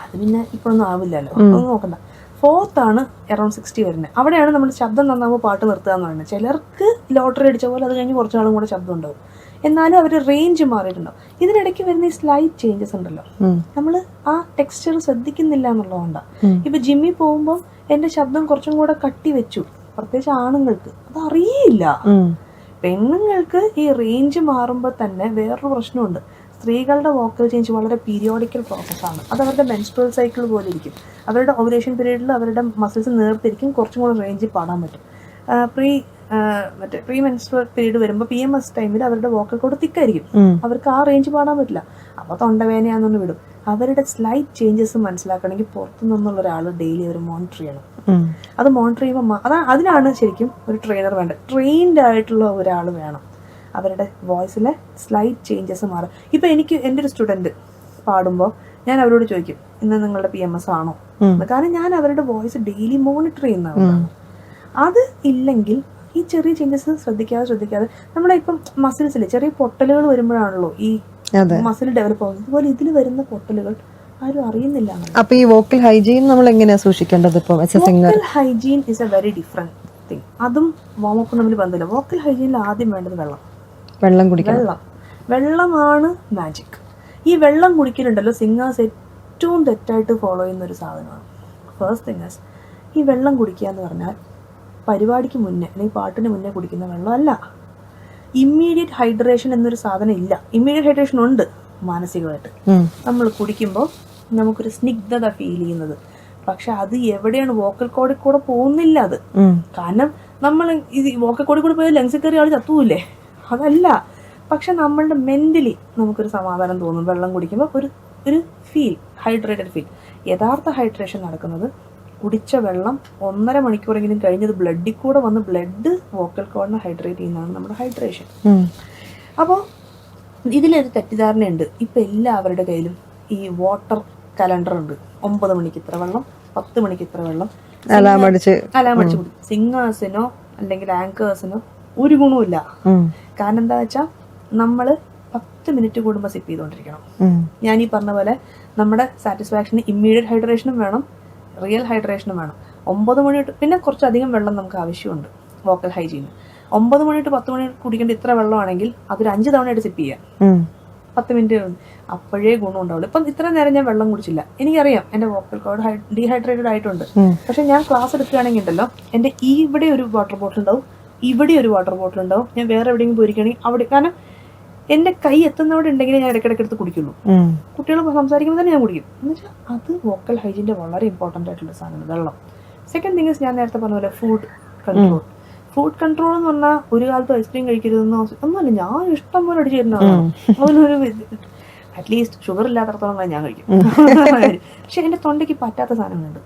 അത് പിന്നെ ഇപ്പോഴൊന്നും ആവില്ലല്ലോ, ഒന്നും നോക്കണ്ട. 4th ആണ് അറൌണ്ട് 60 വരുന്നത്. അവിടെയാണ് നമ്മൾ ശബ്ദം നന്നാകുമ്പോൾ പാട്ട് നിർത്തുക എന്ന് പറയുന്നത്. ചിലർക്ക് ലോട്ടറി അടിച്ച പോലെ അത് കഴിഞ്ഞ് കുറച്ച് നാളും കൂടെ ശബ്ദം ഉണ്ടാവും, എന്നാലും അവർ റേഞ്ച് മാറിയിട്ടുണ്ടാവും. ഇതിനിടയ്ക്ക് വരുന്ന ഈ സ്ലൈറ്റ് ചേഞ്ചസ് ഉണ്ടല്ലോ, നമ്മൾ ആ ടെക്സ്ചർ ശ്രദ്ധിക്കുന്നില്ല എന്നുള്ളതുകൊണ്ടാണ്. ഇപ്പൊ ജിമ്മിൽ പോകുമ്പോൾ എൻ്റെ ശബ്ദം കുറച്ചും കൂടെ കട്ടി വെച്ചു, പ്രത്യേകിച്ച് ആണുങ്ങൾക്ക് അത് അറിയില്ല. പെണ്ണുങ്ങൾക്ക് ഈ റേഞ്ച് മാറുമ്പോൾ തന്നെ വേറൊരു പ്രശ്നമുണ്ട്. സ്ത്രീകളുടെ വോക്കൽ ചേഞ്ച് വളരെ പീരിയോഡിക്കൽ പ്രോസസ്സാണ്. അത് അവരുടെ മെൻസ്ട്രൽ സൈക്കിൾ പോലെ ഇരിക്കും. അവരുടെ ഓവുലേഷൻ പീരീഡിൽ അവരുടെ മസിൽസ് നേർത്തിരിക്കും, കുറച്ചും കൂടെ റേഞ്ചിൽ പാടാൻ പറ്റും. പ്രീ മെൻസ്ട്രൽ പീരീഡ് വരുമ്പോൾ PMS ടൈമിൽ അവരുടെ വോക്കൽ കോഡ് തിക്കായിരിക്കും, അവർക്ക് ആ റേഞ്ച് പാടാൻ പറ്റില്ല. അപ്പോൾ തൊണ്ടവേനയാണെന്ന് വിടും. അവരുടെ സ്ലൈറ്റ് ചേഞ്ചസ് മനസ്സിലാക്കണമെങ്കിൽ പുറത്തു നിന്നുള്ള ഒരാൾ ഡെയിലി അവർ മോണിറ്റർ ചെയ്യണം. അത് മോണിറ്റർ ചെയ്യുമ്പോൾ അതിനാണ് ശരിക്കും ഒരു ട്രെയിനർ വേണ്ടത്. ട്രെയിൻഡ് ആയിട്ടുള്ള ഒരാൾ വേണം. അവരുടെ വോയിസിലെ സ്ലൈറ്റ് ചേഞ്ചസ് മാറും. ഇപ്പം എനിക്ക് എൻ്റെ ഒരു സ്റ്റുഡൻറ്റ് പാടുമ്പോൾ ഞാൻ അവരോട് ചോദിക്കും, ഇന്ന് നിങ്ങളുടെ PMS ആണോ? കാരണം ഞാൻ അവരുടെ വോയിസ് ഡെയിലി മോണിറ്റർ ചെയ്യുന്നതാണ്. അത് ഇല്ലെങ്കിൽ ഈ ചെറിയ ചേഞ്ചസ് ശ്രദ്ധിക്കാതെ നമ്മളെ ഇപ്പം മസിൽസിൽ ചെറിയ പൊട്ടലുകൾ വരുമ്പോഴാണല്ലോ ഈ മസിൽ ഡെവലപ്പ് ആവുന്നത്. അതുപോലെ ഇതിൽ വരുന്ന പൊട്ടലുകൾ ആരും അറിയുന്നില്ല. അപ്പൊ ഈ വോക്കൽ ഹൈജീൻ നമ്മൾ എങ്ങനെയാ സൂക്ഷിക്കേണ്ടത്? Vocal hygiene is A very different thing. അതും വാമപ്പ് തമ്മിൽ ബന്ധമില്ല. വോക്കൽ ഹൈജീനിൽ ആദ്യം വേണ്ടത് വെള്ളം കുടിക്കണം. വെള്ളമാണ് മാജിക്. ഈ വെള്ളം കുടിക്കലുണ്ടല്ലോ, സിംഗേഴ്സ് ഏറ്റവും തെറ്റായിട്ട് ഫോളോ ചെയ്യുന്ന ഒരു സാധനമാണ്. ഫസ്റ്റ് തിങ് ഇസ്, ഈ വെള്ളം കുടിക്കുക എന്ന് പറഞ്ഞാൽ പരിപാടിക്ക് മുന്നേ അല്ലെങ്കിൽ പാട്ടിന് മുന്നേ കുടിക്കുന്ന വെള്ളമല്ല. ഇമ്മീഡിയറ്റ് ഹൈഡ്രേഷൻ എന്നൊരു സാധനം ഇല്ല. ഇമ്മീഡിയറ്റ് ഹൈഡ്രേഷൻ ഉണ്ട് മാനസികമായിട്ട്. നമ്മൾ കുടിക്കുമ്പോൾ നമുക്കൊരു സ്നിഗ്ധത ഫീൽ ചെയ്യുന്നത്, പക്ഷെ അത് എവിടെയാണ് വോക്കൽ കോഡിൽ കൂടെ പോകുന്നില്ല. അത് കാരണം നമ്മൾ ഇത് വോക്കൽ കോഡിൽ കൂടെ പോയാൽ ലങ്സിൽ കയറി ആൾ ചത്തൂല്ലേ, അതല്ല. പക്ഷെ നമ്മളുടെ മെന്റലി നമുക്കൊരു സമാധാനം തോന്നും വെള്ളം കുടിക്കുമ്പോൾ, ഒരു ഫീൽ, ഹൈഡ്രേറ്റഡ് ഫീൽ. യഥാർത്ഥ ഹൈഡ്രേഷൻ നടക്കുന്നത് കുടിച്ച വെള്ളം 1.5 മണിക്കൂറെങ്കിലും കഴിഞ്ഞത് ബ്ലഡിൽ കൂടെ വന്ന് ബ്ലഡ് വോക്കൽ കോഡിനെ ഹൈഡ്രേറ്റ് ചെയ്യുന്നതാണ് നമ്മുടെ ഹൈഡ്രേഷൻ. അപ്പോൾ ഇതിലൊരു തെറ്റിദ്ധാരണയുണ്ട്. ഇപ്പം എല്ലാവരുടെ കയ്യിലും ഈ വാട്ടർ കലണ്ടർ ഉണ്ട്. 9 മണിക്ക് ഇത്ര വെള്ളം, 10 മണിക്ക് ഇത്ര വെള്ളം, അലാം അടിച്ച് കുടിക്കും. സിംഗേഴ്സിനോ അല്ലെങ്കിൽ ആങ്കേഴ്സിനോ ഒരു ഗുണവുമില്ല. കാരണം എന്താ വെച്ചാൽ നമ്മൾ 10 മിനിറ്റ് കൂടുമ്പോൾ സിപ്പ് ചെയ്തുകൊണ്ടിരിക്കണം. ഞാൻ ഈ പറഞ്ഞ പോലെ നമ്മുടെ സാറ്റിസ്ഫാക്ഷന് ഇമ്മീഡിയറ്റ് ഹൈഡ്രേഷനും വേണം, റിയൽ ഹൈഡ്രേഷനും വേണം. 9 മണി തൊട്ട് പിന്നെ കുറച്ചധികം വെള്ളം നമുക്ക് ആവശ്യമുണ്ട് വോക്കൽ ഹൈജീന്. 9 മണി തൊട്ട് 10 മണി കുടിക്കേണ്ട ഇത്ര വെള്ളമാണെങ്കിൽ അതൊരു 5 തവണയായിട്ട് സിപ്പ് ചെയ്യാം 10 മിനിറ്റ്. അപ്പോഴേ ഗുണം ഉണ്ടാവുള്ളൂ. ഇപ്പം ഇത്ര നേരം ഞാൻ വെള്ളം കുടിച്ചില്ല, എനിക്കറിയാം എൻ്റെ വോക്കൽ കോഡ് ഡീഹൈഡ്രേറ്റഡ് ആയിട്ടുണ്ട്. പക്ഷെ ഞാൻ ക്ലാസ് എടുക്കുകയാണെങ്കിൽ ഉണ്ടല്ലോ, എൻ്റെ ഇവിടെ ഒരു വാട്ടർ ബോട്ടിൽ ഉണ്ടാവും, ഇവിടെ ഒരു വാട്ടർ ബോട്ടിൽ ഉണ്ടാവും. ഞാൻ വേറെ എവിടെയെങ്കിലും പോയിരിക്കുകയാണെങ്കിൽ അവിടെ, കാരണം എൻ്റെ കൈ എത്തുന്നവിടെ ഉണ്ടെങ്കിൽ ഞാൻ ഇടയ്ക്കിടയ്ക്ക് എടുത്ത് കുടിക്കുള്ളൂ. കുട്ടികൾ സംസാരിക്കുമ്പോൾ തന്നെ ഞാൻ കുടിക്കും. എന്ന് വെച്ചാൽ അത് വോക്കൽ ഹൈജീൻ്റെ വളരെ ഇമ്പോർട്ടൻ്റ് ആയിട്ടുള്ള സാധനമാണ് വെള്ളം. സെക്കൻഡ് തിങ് ഞാൻ നേരത്തെ പറഞ്ഞ പോലെ ഫുഡ് കൺട്രോൾ. ഫുഡ് കൺട്രോൾ എന്ന് പറഞ്ഞാൽ ഒരു കാലത്ത് ഐസ്ക്രീം കഴിക്കരുതെന്നോ ഒന്നുമല്ല, ഞാൻ ഇഷ്ടം പോലെ അടിച്ചു തരുന്നതാണ്. അതിനൊരു അറ്റ്ലീസ്റ്റ് ഷുഗർ ഇല്ലാത്തടത്തോളം ഞാൻ കഴിക്കും. പക്ഷെ എൻ്റെ തൊണ്ടയ്ക്ക് പറ്റാത്ത സാധനങ്ങളുണ്ട്,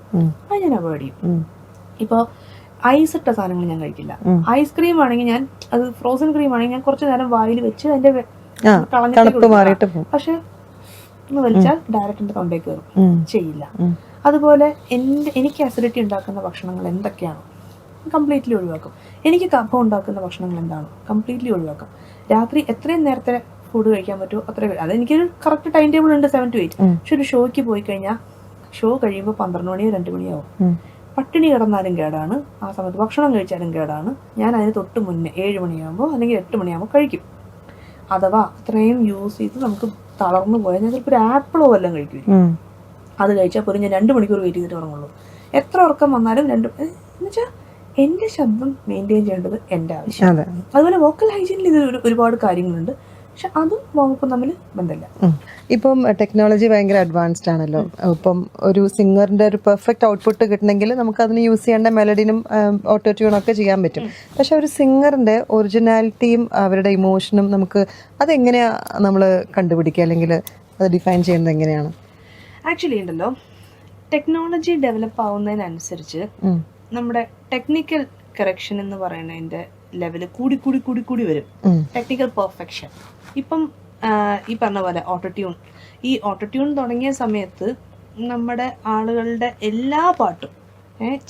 അത് ഞാൻ അവോയ്ഡ് ചെയ്യും. ഇപ്പോൾ ഐസ് ഇട്ട സാധനങ്ങൾ ഞാൻ കഴിക്കില്ല. ഐസ്ക്രീം ആണെങ്കിൽ ഞാൻ അത് ഫ്രോസൺ ക്രീം ആണെങ്കിൽ ഞാൻ കുറച്ച് നേരം വായിൽ വെച്ച് അതിന്റെ കളഞ്ഞിട്ട്, പക്ഷെ ഒന്ന് വലിച്ചാൽ ഡയറക്റ്റ് എന്റെ തൊണ്ടയ്ക്ക് കയറും, ചെയ്യില്ല. അതുപോലെ എനിക്ക് അസിഡിറ്റി ഉണ്ടാക്കുന്ന ഭക്ഷണങ്ങൾ എന്തൊക്കെയാണോ കംപ്ലീറ്റ്ലി ഒഴിവാക്കും. എനിക്ക് കഫം ഉണ്ടാക്കുന്ന ഭക്ഷണങ്ങൾ എന്താണോ കംപ്ലീറ്റ്ലി ഒഴിവാക്കും. രാത്രി എത്രയും നേരത്തെ ഫുഡ് കഴിക്കാൻ പറ്റുമോ അത്രയും. അതെനിക്കൊരു കറക്റ്റ് ടൈം ടേബിൾ ഉണ്ട്, 7 to 8. പക്ഷെ ഒരു ഷോയ്ക്ക് പോയി കഴിഞ്ഞാൽ ഷോ കഴിയുമ്പോൾ 12 മണിയോ 2 മണിയാവും. പട്ടിണി കിടന്നാലും കേടാണ്, ആ സമയത്ത് ഭക്ഷണം കഴിച്ചാലും കേടാണ്. ഞാൻ അതിന് തൊട്ട് മുന്നേ 7 മണിയാകുമ്പോൾ അല്ലെങ്കിൽ 8 മണിയാകുമ്പോൾ കഴിക്കും. അഥവാ അത്രയും യൂസ് ചെയ്ത് നമുക്ക് തളർന്നു പോയാൽ ഞാൻ ചിലപ്പോൾ ഒരു ആപ്പിളോ വല്ലതും കഴിക്കും. അത് കഴിച്ചാൽ പോലും ഞാൻ 2 മണിക്കൂർ വെയിറ്റ് ചെയ്തിട്ട് ഉറങ്ങുള്ളൂ. എത്ര ഉറക്കം വന്നാലും എന്നുവെച്ചാൽ എൻ്റെ ശബ്ദം മെയിൻറ്റെയിൻ ചെയ്യേണ്ടത് എൻ്റെ ആവശ്യം. അതുപോലെ വോക്കൽ ഹൈജീനിൽ ഇത് ഒരുപാട് കാര്യങ്ങളുണ്ട്, പക്ഷെ അതും വകുപ്പും തമ്മിൽ ബന്ധമില്ല. ഇപ്പം ടെക്നോളജി ഭയങ്കര അഡ്വാൻസ്ഡ് ആണല്ലോ. ഇപ്പം ഒരു സിംഗറിന്റെ ഒരു പെർഫെക്റ്റ് ഔട്ട്പുട്ട് കിട്ടണമെങ്കിൽ നമുക്ക് അതിന് യൂസ് ചെയ്യേണ്ട മെലഡിനും ഓട്ടോ ട്യൂണും ഒക്കെ ചെയ്യാൻ പറ്റും. പക്ഷെ ഒരു സിംഗറിന്റെ ഒറിജിനാലിറ്റിയും അവരുടെ ഇമോഷനും നമുക്ക് അതെങ്ങനെയാ നമ്മൾ കണ്ടുപിടിക്കുക, അല്ലെങ്കിൽ അത് ഡിഫൈൻ ചെയ്യുന്നത് എങ്ങനെയാണ്? ആക്ച്വലി ഉണ്ടല്ലോ, ടെക്നോളജി ഡെവലപ്പ് ആവുന്നതിനനുസരിച്ച് നമ്മുടെ ടെക്നിക്കൽ കറക്ഷൻ എന്ന് പറയുന്നതിന്റെ ലെവല് കൂടി വരും. Technical perfection. ഇപ്പം ഈ പറഞ്ഞ പോലെ ഓട്ടോട്യൂൺ തുടങ്ങിയ സമയത്ത് നമ്മുടെ ആളുകളുടെ എല്ലാ പാട്ടും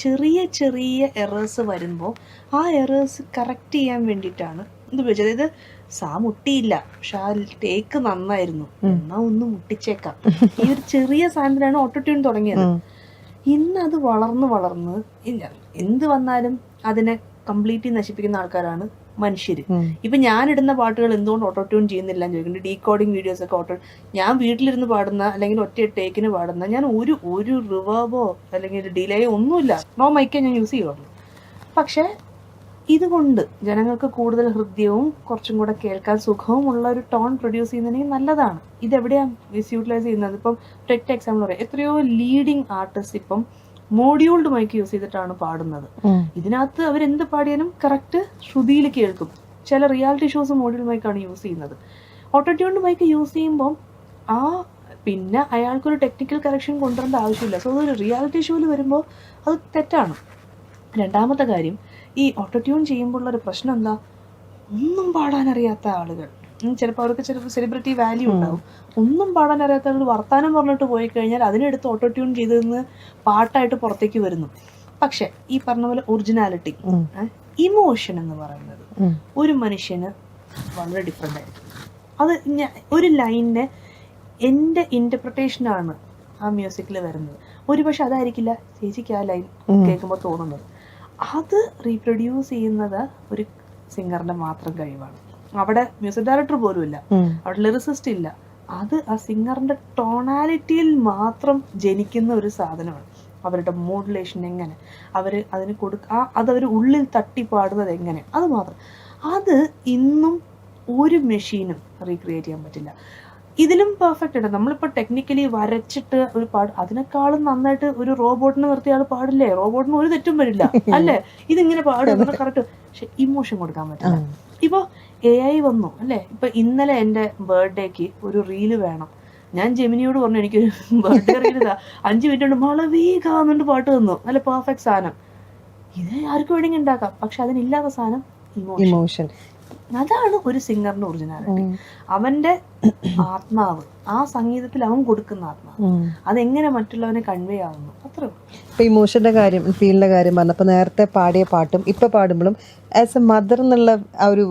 ചെറിയ എറേഴ്സ് വരുമ്പോൾ ആ എറേഴ്സ് കറക്റ്റ് ചെയ്യാൻ വേണ്ടിയിട്ടാണ് ഇത് ഉപയോഗിച്ചത്. അതായത് സാ മുട്ടിയില്ല, പക്ഷെ ആ ടേക്ക് നന്നായിരുന്നു, എന്നാ ഒന്ന് മുട്ടിച്ചേക്കാം. ഈ ഒരു ചെറിയ സാധനത്തിലാണ് ഓട്ടോട്യൂൺ തുടങ്ങിയത്. ഇന്ന് അത് വളർന്ന് ഇല്ല, എന്ത് വന്നാലും അതിനെ കംപ്ലീറ്റ്ലി നശിപ്പിക്കുന്ന ആൾക്കാരാണ് മനുഷ്യര്. ഇപ്പൊ ഞാനിടുന്ന പാട്ടുകൾ എന്തുകൊണ്ട് ഓട്ടോട്യൂൺ ചെയ്യുന്നില്ല എന്ന് ചോദിക്കുന്നുണ്ട്. ഡീകോഡിങ് വീഡിയോസ് ഒക്കെ ഞാൻ വീട്ടിലിരുന്ന് പാടുന്ന അല്ലെങ്കിൽ ഒറ്റ ടേക്കിന് പാടുന്ന, ഞാൻ ഒരു റിവേർബോ അല്ലെങ്കിൽ ഡിലേയോ ഒന്നുമില്ല, നോ മൈക്കേ ഞാൻ യൂസ് ചെയ്യുള്ളൂ. പക്ഷെ ഇതുകൊണ്ട് ജനങ്ങൾക്ക് കൂടുതൽ ഹൃദ്യവും കുറച്ചും കൂടെ കേൾക്കാൻ സുഖവുമുള്ള ഒരു ടോൺ പ്രൊഡ്യൂസ് ചെയ്യുന്നതിന് നല്ലതാണ്. ഇതെവിടെയാണ് മിസ്യൂട്ടിലൈസ് ചെയ്യുന്നത്? ഇപ്പം ഒറ്റ എക്സാമ്പിൾ പറയാം, എത്രയോ ലീഡിങ് ആർട്ടിസ്റ്റ് ഇപ്പം മോഡ്യൂൾഡ് മൈക്ക് യൂസ് ചെയ്തിട്ടാണ് പാടുന്നത്. ഇതിനകത്ത് അവരെന്ത് പാടിയാലും കറക്റ്റ് ശ്രുതിയിൽ കേൾക്കും. ചില റിയാലിറ്റി ഷോസ് മോഡ്യൂൾ മൈക്കാണ് യൂസ് ചെയ്യുന്നത്. ഓട്ടോട്യൂൺഡ് മൈക്ക് യൂസ് ചെയ്യുമ്പം പിന്നെ അയാൾക്കൊരു ടെക്നിക്കൽ കറക്ഷൻ കൊണ്ടുവരേണ്ട ആവശ്യമില്ല. സോ അതൊരു റിയാലിറ്റി ഷോയിൽ വരുമ്പോൾ അത് തെറ്റാണ്. രണ്ടാമത്തെ കാര്യം, ഈ ഓട്ടോട്യൂൺ ചെയ്യുമ്പോഴുള്ളൊരു പ്രശ്നം എന്താ, ഒന്നും പാടാനറിയാത്ത ആളുകൾ, ചിലപ്പോൾ അവർക്ക് ചിലപ്പോൾ സെലിബ്രിറ്റി വാല്യൂ ഉണ്ടാവും, ഒന്നും പാടാനറിയാത്ത ആളുകൾ വർത്താനം പറഞ്ഞിട്ട് പോയി കഴിഞ്ഞാൽ അതിനെടുത്ത് ഓട്ടോട്യൂൺ ചെയ്തതെന്ന് പാട്ടായിട്ട് പുറത്തേക്ക് വരുന്നു. പക്ഷെ ഈ പറഞ്ഞ പോലെ ഒറിജിനാലിറ്റി, ഇമോഷൻ എന്ന് പറയുന്നത് ഒരു മനുഷ്യന് വളരെ ഡിഫറെൻ്റ് ആയിരിക്കും. അത് ഒരു ലൈനിനെ എൻ്റെ ഇൻ്റർപ്രിട്ടേഷനാണ് ആ മ്യൂസിക്കിൽ വരുന്നത്. ഒരുപക്ഷെ അതായിരിക്കില്ല ചേച്ചിക്ക് ആ ലൈൻ കേൾക്കുമ്പോൾ തോന്നുന്നത്. അത് റീപ്രൊഡ്യൂസ് ചെയ്യുന്നത് ഒരു സിംഗറിന്റെ മാത്രം കഴിവാണ്. അവിടെ മ്യൂസിക് ഡയറക്ടർ പോലും ഇല്ല, അവിടെ ലിറിസിസ്റ്റ് ഇല്ല. അത് ആ സിംഗറിന്റെ ടോണാലിറ്റിയിൽ മാത്രം ജനിക്കുന്ന ഒരു സാധനമാണ്. അവരുടെ മോഡുലേഷൻ എങ്ങനെ, അവര് അതിന് അതവർ ഉള്ളിൽ തട്ടി പാടുന്നത് എങ്ങനെ, അത് മാത്രം. അത് ഇന്നും ഒരു മെഷീനും റീക്രിയേറ്റ് ചെയ്യാൻ പറ്റില്ല. ഇതിലും പെർഫെക്റ്റ് ഉണ്ട്. നമ്മളിപ്പോൾ ടെക്നിക്കലി വരച്ചിട്ട് ഒരു അതിനേക്കാളും നന്നായിട്ട് ഒരു റോബോട്ടിനെ നിർത്തി ആൾ പാടില്ലേ? റോബോട്ടിന് ഒരു തെറ്റും വരില്ല അല്ലേ? ഇതിങ്ങനെ പാടും കറക്റ്റ്. പക്ഷെ ഇമോഷൻ കൊടുക്കാൻ പറ്റില്ല. ഇപ്പൊ AI വന്നു അല്ലേ? ഇപ്പൊ ഇന്നലെ എന്റെ ബർത്ത്ഡേക്ക് ഒരു റീല് വേണം. ഞാൻ ജെമിനിയോട് പറഞ്ഞു എനിക്കൊരു ബർത്ത്ഡേ റീൽ ഇതാ, 5 മിനിറ്റ് കൊണ്ട് മളവീകാന്നുണ്ട് പാട്ട് തന്നു, നല്ല പെർഫെക്റ്റ് സാധനം. ഇത് ആർക്കും വേണമെങ്കിൽ ഉണ്ടാക്കാം. പക്ഷെ അതിനില്ലാത്ത സാധനം ഇമോഷൻ. അതാണ് ഒരു സിംഗറിന്റെ ഒറിജിനാലിറ്റി. അവന്റെ ആത്മാവ്, ആ സംഗീതത്തിൽ അവൻ കൊടുക്കുന്ന ആത്മാവ്, അതെങ്ങനെ മറ്റുള്ളവനെ കൺവേ ആവുന്നു, അത്രേ ഉള്ളൂ. ഇപ്പൊ ഇമോഷന്റെ കാര്യം, ഫീലിന്റെ കാര്യം പറഞ്ഞപ്പോ നേരത്തെ പാടിയ പാട്ടും ഇപ്പൊ പാടുമ്പോഴും ആസ് എ മദർ എന്നുള്ള ആ ഒരു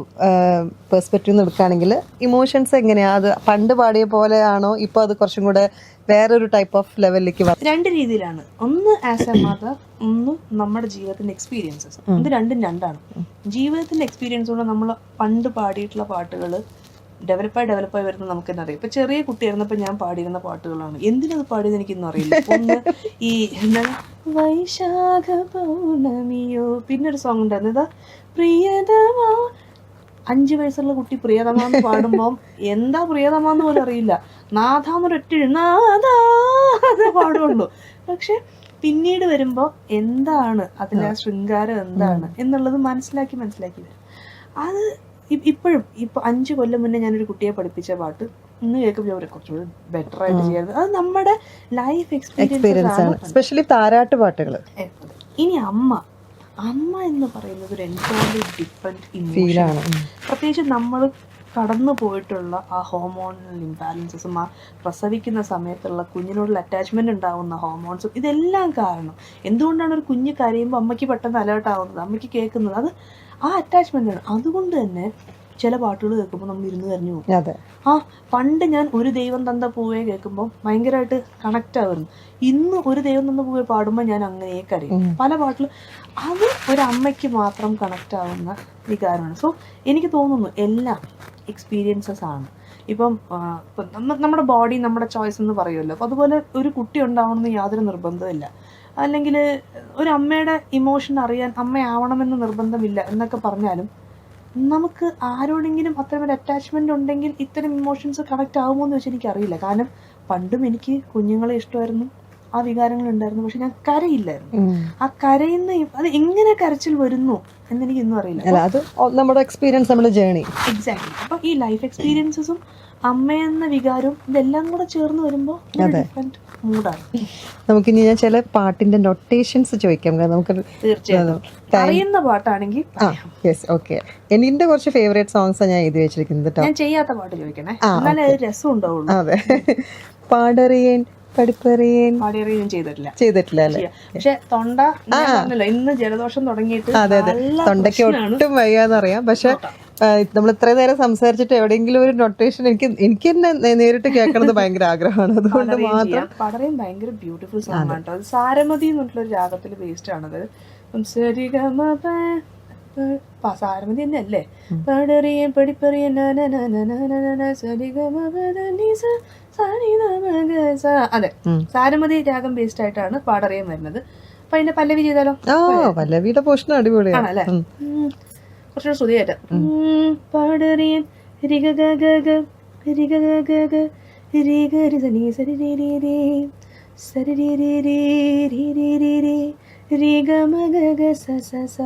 പെർസ്പെക്റ്റീവ് എടുക്കുകയാണെങ്കിൽ ഇമോഷൻസ് എങ്ങനെയാ? അത് പണ്ട് പാടിയ പോലെയാണോ ഇപ്പൊ അത് കുറച്ചും കൂടെ വേറൊരു ടൈപ്പ് ഓഫ് ലെവലിലേക്ക് വരും? രണ്ട് രീതിയിലാണ്. ഒന്ന് ആസ് എ മദർ, ഒന്ന് നമ്മുടെ ജീവിതത്തിന്റെ എക്സ്പീരിയൻസസ്. ഇത് രണ്ടാണ്. ജീവിതത്തിന്റെ എക്സ്പീരിയൻസ് കൊണ്ട് നമ്മൾ പണ്ട് പാടിയിട്ടുള്ള പാട്ടുകൾ ഡെവലപ്പായി വരുന്നത് നമുക്ക് തന്നെ അറിയാം. ഇപ്പൊ ചെറിയ കുട്ടിയായിരുന്നപ്പോ ഞാൻ പാടിയിരുന്ന പാട്ടുകളാണ്. എന്തിനത് പാടിയത് എനിക്കൊന്നും അറിയില്ല. ഒന്ന് ഈ വൈശാഖ പൗർണമിയോ, പിന്നെ ഒരു സോങ് ഉണ്ടായിരുന്നു, ഇതാ പ്രിയതമാ. 5 വയസ്സുള്ള കുട്ടി പ്രിയതമാന്ന് പാടുമ്പോൾ എന്താ പ്രിയതമാന്ന് പോലും അറിയില്ല. നാഥാന്നൊരൊറ്റ നാഥാ അതേ പാടുള്ളൂ. പക്ഷെ പിന്നീട് വരുമ്പോൾ എന്താണ് അതിലെ ശൃംഗാരം എന്താണ് എന്നുള്ളത് മനസ്സിലാക്കി വരും. അത് ഇപ്പോഴും 5 കൊല്ലം മുന്നേ ഞാനൊരു കുട്ടിയെ പഠിപ്പിച്ച പാട്ട് ഇന്ന് കേൾക്കുമ്പോൾ അവർ കുറച്ചുകൂടി ബെറ്റർ ആയിട്ട് ചെയ്യാറ്. അത് നമ്മുടെ ലൈഫ് എക്സ്പീരിയൻസ് ആണ്, എസ്പെഷ്യലി താരാട്ട് പാട്ടുകൾ. ഇനി അമ്മ എന്ന് പറയുന്നത് ഒരു എൻറ്റയർലി ഡിഫറെന്റ് ഇമോഷനാണ്. പ്രത്യേകിച്ച് നമ്മൾ കടന്നു പോയിട്ടുള്ള ആ ഹോർമോണൽ ഇംബാലൻസസും ആ പ്രസവിക്കുന്ന സമയത്തുള്ള കുഞ്ഞിനോടുള്ള അറ്റാച്ച്മെന്റ് ഉണ്ടാവുന്ന ഹോർമോൺസും ഇതെല്ലാം കാരണം എന്തുകൊണ്ടാണ് ഒരു കുഞ്ഞ് കരയുമ്പോൾ അമ്മയ്ക്ക് പെട്ടെന്ന് അലേർട്ട് ആവുന്നത്, അമ്മയ്ക്ക് കേൾക്കുന്നത്, അത് ആ അറ്റാച്ച്മെന്റ് ആണ്. അതുകൊണ്ട് തന്നെ ചില പാട്ടുകൾ കേൾക്കുമ്പോൾ നമ്മൾ ഇരുന്ന് കരഞ്ഞു പോകും. പണ്ട് ഞാൻ ഒരു ദൈവം തന്ന പൂവേ കേൾക്കുമ്പോൾ ഭയങ്കരമായിട്ട് കണക്റ്റ് ആവുന്നു. ഇന്ന് ഒരു ദൈവം തന്ന പൂവേ പാടുമ്പോൾ ഞാൻ അങ്ങനെ കരയും. പല പാട്ടിലും അത് ഒരമ്മയ്ക്ക് മാത്രം കണക്റ്റ് ആവുന്ന വികാരമാണ്. സോ എനിക്ക് തോന്നുന്നു എല്ലാം എക്സ്പീരിയൻസസ് ആണ്. ഇപ്പം നമ്മുടെ ബോഡി നമ്മുടെ ചോയ്സ് എന്ന് പറയുമല്ലോ. അപ്പം അതുപോലെ ഒരു കുട്ടി ഉണ്ടാവണമെന്ന് യാതൊരു നിർബന്ധമില്ല. അല്ലെങ്കിൽ ഒരു അമ്മയുടെ ഇമോഷൻ അറിയാൻ അമ്മയാവണമെന്ന് നിർബന്ധമില്ല എന്നൊക്കെ പറഞ്ഞാലും നമുക്ക് ആരോടെങ്കിലും അത്തരം ഒരു അറ്റാച്ച്മെന്റ് ഉണ്ടെങ്കിൽ ഇത്തരം ഇമോഷൻസ് കണക്ട് ആകുമോ എന്ന് വെച്ചാൽ എനിക്കറിയില്ല. കാരണം പണ്ടും എനിക്ക് കുഞ്ഞുങ്ങളെ ഇഷ്ടമായിരുന്നു, ആ വികാരങ്ങൾ ഉണ്ടായിരുന്നു, പക്ഷെ ഞാൻ കരയില്ലായിരുന്നു. ആ കരയുന്ന അത് എങ്ങനെ കരച്ചിൽ വരുന്നു എന്നെനിക്ക് ഇന്നും അറിയില്ല. അത് നമ്മുടെ എക്സ്പീരിയൻസ്, നമ്മുടെ ജേർണി. എക്സാക്ട്ലി. അപ്പൊ ഈ ലൈഫ് എക്സ്പീരിയൻസസും അമ്മയെന്ന വികാരവും ഇതെല്ലാം കൂടെ ചേർന്ന് വരുമ്പോൾ ഡിഫറെന്റ് മൂഡാണ്. നമുക്കിനി ഞാൻ ചില പാട്ടിന്റെ നൊട്ടേഷൻസ് ചോദിക്കാം. നമുക്ക് തീർച്ചയായും അറിയുന്ന പാട്ടാണെങ്കിൽ ഓക്കെ. എന്റെ കുറച്ച് ഫേവറേറ്റ് സോങ്സ് ഞാൻ എഴുതി വെച്ചിരിക്കുന്നത്. ഞാൻ ചെയ്യാത്ത പാട്ട് ചോദിക്കണേ, എന്നാലേ രസം ഉണ്ടാവുള്ളൂ. അതെ. പാടറിയേൻ പഠിപ്പറിയേൻ ചെയ്തിട്ടില്ല അല്ലേ? പക്ഷെ തൊണ്ട ഇന്ന് ജലദോഷം തുടങ്ങിയിട്ട് തൊണ്ടയ്ക്ക് ഒട്ടും വയ്യാന്നറിയാം. പക്ഷെ നമ്മൾ ഇത്രയും നേരം സംസാരിച്ചിട്ട് എവിടെയെങ്കിലും ഒരു നൊട്ടേഷൻ എനിക്ക് തന്നെ നേരിട്ട് കേൾക്കണത് ഭയങ്കര ആഗ്രഹമാണ്. അതുകൊണ്ട് മാത്രം പടറയും ഭയങ്കര ബ്യൂട്ടിഫുൾ സോങ് ആണ് കേട്ടോ. അത് സാരമതി എന്നുള്ള രാഗത്തിൽ ബേസ്ഡ് ആണത്. സാരമതി തന്നെ അല്ലേ? പടറിയൻ പഠിപ്പറിയൻ അതെ, സാരമതി രാഗം ബേസ്ഡ് ആയിട്ടാണ് പാടറിയൻ വരുന്നത്. അപ്പൊ അതിന്റെ പല്ലവി ചെയ്താലോ? പല്ലവിയുടെ പോഷൻ അടിപൊളിയാണ് അല്ലേ? കുറച്ചുകൂടെ ശ്രുതിയായിട്ട് പാടറിയൻ രിഗ ഗ ഗ രിഗ ഗ ഗ രിഗ രി സനി സരി രി രി രി സരി രി രി രി രി രി രി രി രിഗ മ ഗ ഗ സ സ സ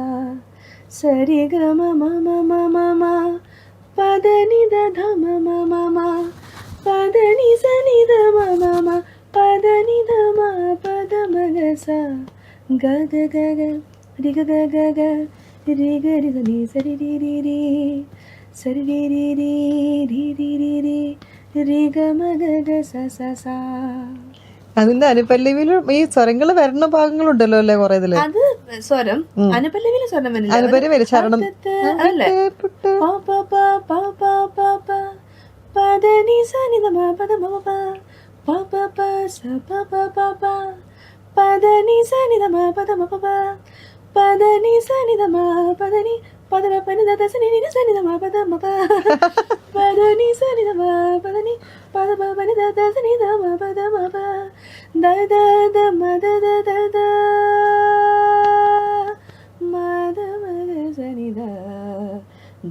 സരി ഗ മ മ മ മ മ മ പദ നി ദ ധ മ മ മ മ പദ നി സ നി ദ മ മ മ പദ നി ദ മ പദ മ ഗ സ ഗ ഗ ഗ ഗ രി ഗ ഗ ഗ ഗ രി ഗ രി സ നി സരി രി രി രി സരി രി രി രി രി രി രി രി രി ഗ മ ഗ ഗ സ സ സ. അതിന്റെ അനുപല്ലവിയിലും ഈ സ്വരങ്ങൾ വരുന്ന ഭാഗങ്ങളുണ്ടല്ലോ അല്ലേ കുറെ ഇതില്? അത് സ്വരം അനുപല്ലവിയിലെ സ്വരം അനുപല്ലവി ശരണം അല്ലേ? പദനി സനി ദ മ പദ മ പ പ പ പ സ പ പ പ പ പദനി സനി ദ മ പദ മ പ പ പദനി സനി ദ മ പദനി പദ പ പനി ദ സനി നി സനി ദ മ പദ മ പ പദനി സനി ദ മ പദനി പദ പ പനി ദ സനി ദ മ പദ മ പ ദ ദ ദ മ ദ ദ ദ ദ മ ദ മ ദ സനി ദ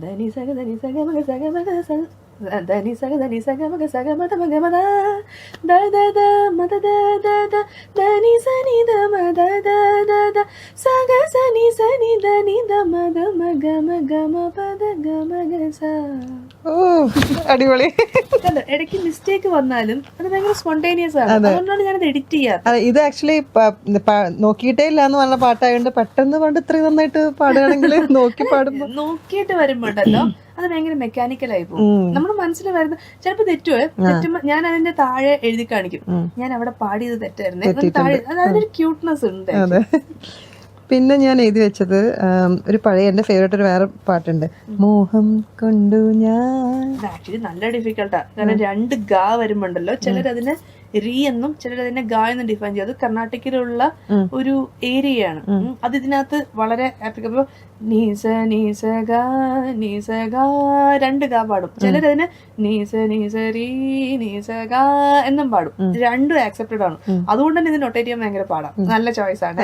ധനി സഗ ധനി സഗ മഗ സഗ മഗ സ ധനി സഗ ധനി സഗ മഗ സഗ മദ മഗ മദ ദ ദ ദ മദ ദ ദ ദ ധനി സനി ദ മ ദ ദ ദ ദ സഗ സനി സനി ധനി ദ മദ മഗ മഗ മ പദ ഗ മഗ സ. ഓ അടിപൊളി. ഇടയ്ക്ക് മിസ്റ്റേക്ക് വന്നാലും അത് ഭയങ്കര സ്പോണ്ടേനിയസ് ആണ്. അതുകൊണ്ടാണ് ഞാനത് എഡിറ്റ് ചെയ്യാറ്. ഇത് ആക്ച്വലി നോക്കിയിട്ടേ ഇല്ല എന്ന് പറഞ്ഞ പാട്ടായതുകൊണ്ട് പെട്ടെന്ന് പണ്ട് ഇത്രയും നന്നായിട്ട് പാടുകയാണെങ്കിൽ നോക്കി പാടുമ്പോ നോക്കിയിട്ട് വരുമ്പോണ്ടല്ലോ അത് ഭയങ്കര മെക്കാനിക്കലായി പോകും. നമ്മുടെ മനസ്സിൽ വരുന്ന ചിലപ്പോ തെറ്റുമ്പോ ഞാൻ അതിന്റെ താഴെ എഴുതി കാണിക്കും, ഞാൻ അവിടെ പാടിയത് തെറ്റായിരുന്നു, താഴെ അതിനൊരു ക്യൂട്ട്നെസ് ഉണ്ട്. പിന്നെ ഞാൻ എഴുതി വെച്ചത് ഒരു പഴയ എന്റെ ഫേവറേറ്റ് ഒരു വേറെ പാട്ടുണ്ട്, മോഹം കൊണ്ടു ഞാൻ. ആക്ച്വലി നല്ല ഡിഫിക്കൽട്ടാ. കാരണം 2 ഗ വരുമ്പോണ്ടല്ലോ ചിലരതിനെ റി എന്നും ചിലരതിനെ ഗ എന്നും ഡിഫൈൻ ചെയ്യും. അത് കർണാടകയിലുള്ള ഒരു ഏരിയയാണ്. അത് ഇതിനകത്ത് വളരെ ആപ്ലിക്കബിൾ. നീസ നീസ ഗ നീസ ഗ 2 ഗ പാടും. ചിലരതിന് നീസ നീസ റീ നീസ ഗ എന്നും പാടും. 2 ആക്സെപ്റ്റഡ് ആണ്. അതുകൊണ്ട് തന്നെ ഇത് നൊട്ടേറ്റ് ചെയ്യാൻ ഭയങ്കര പാടാം. നല്ല ചോയ്സ് ആണ്.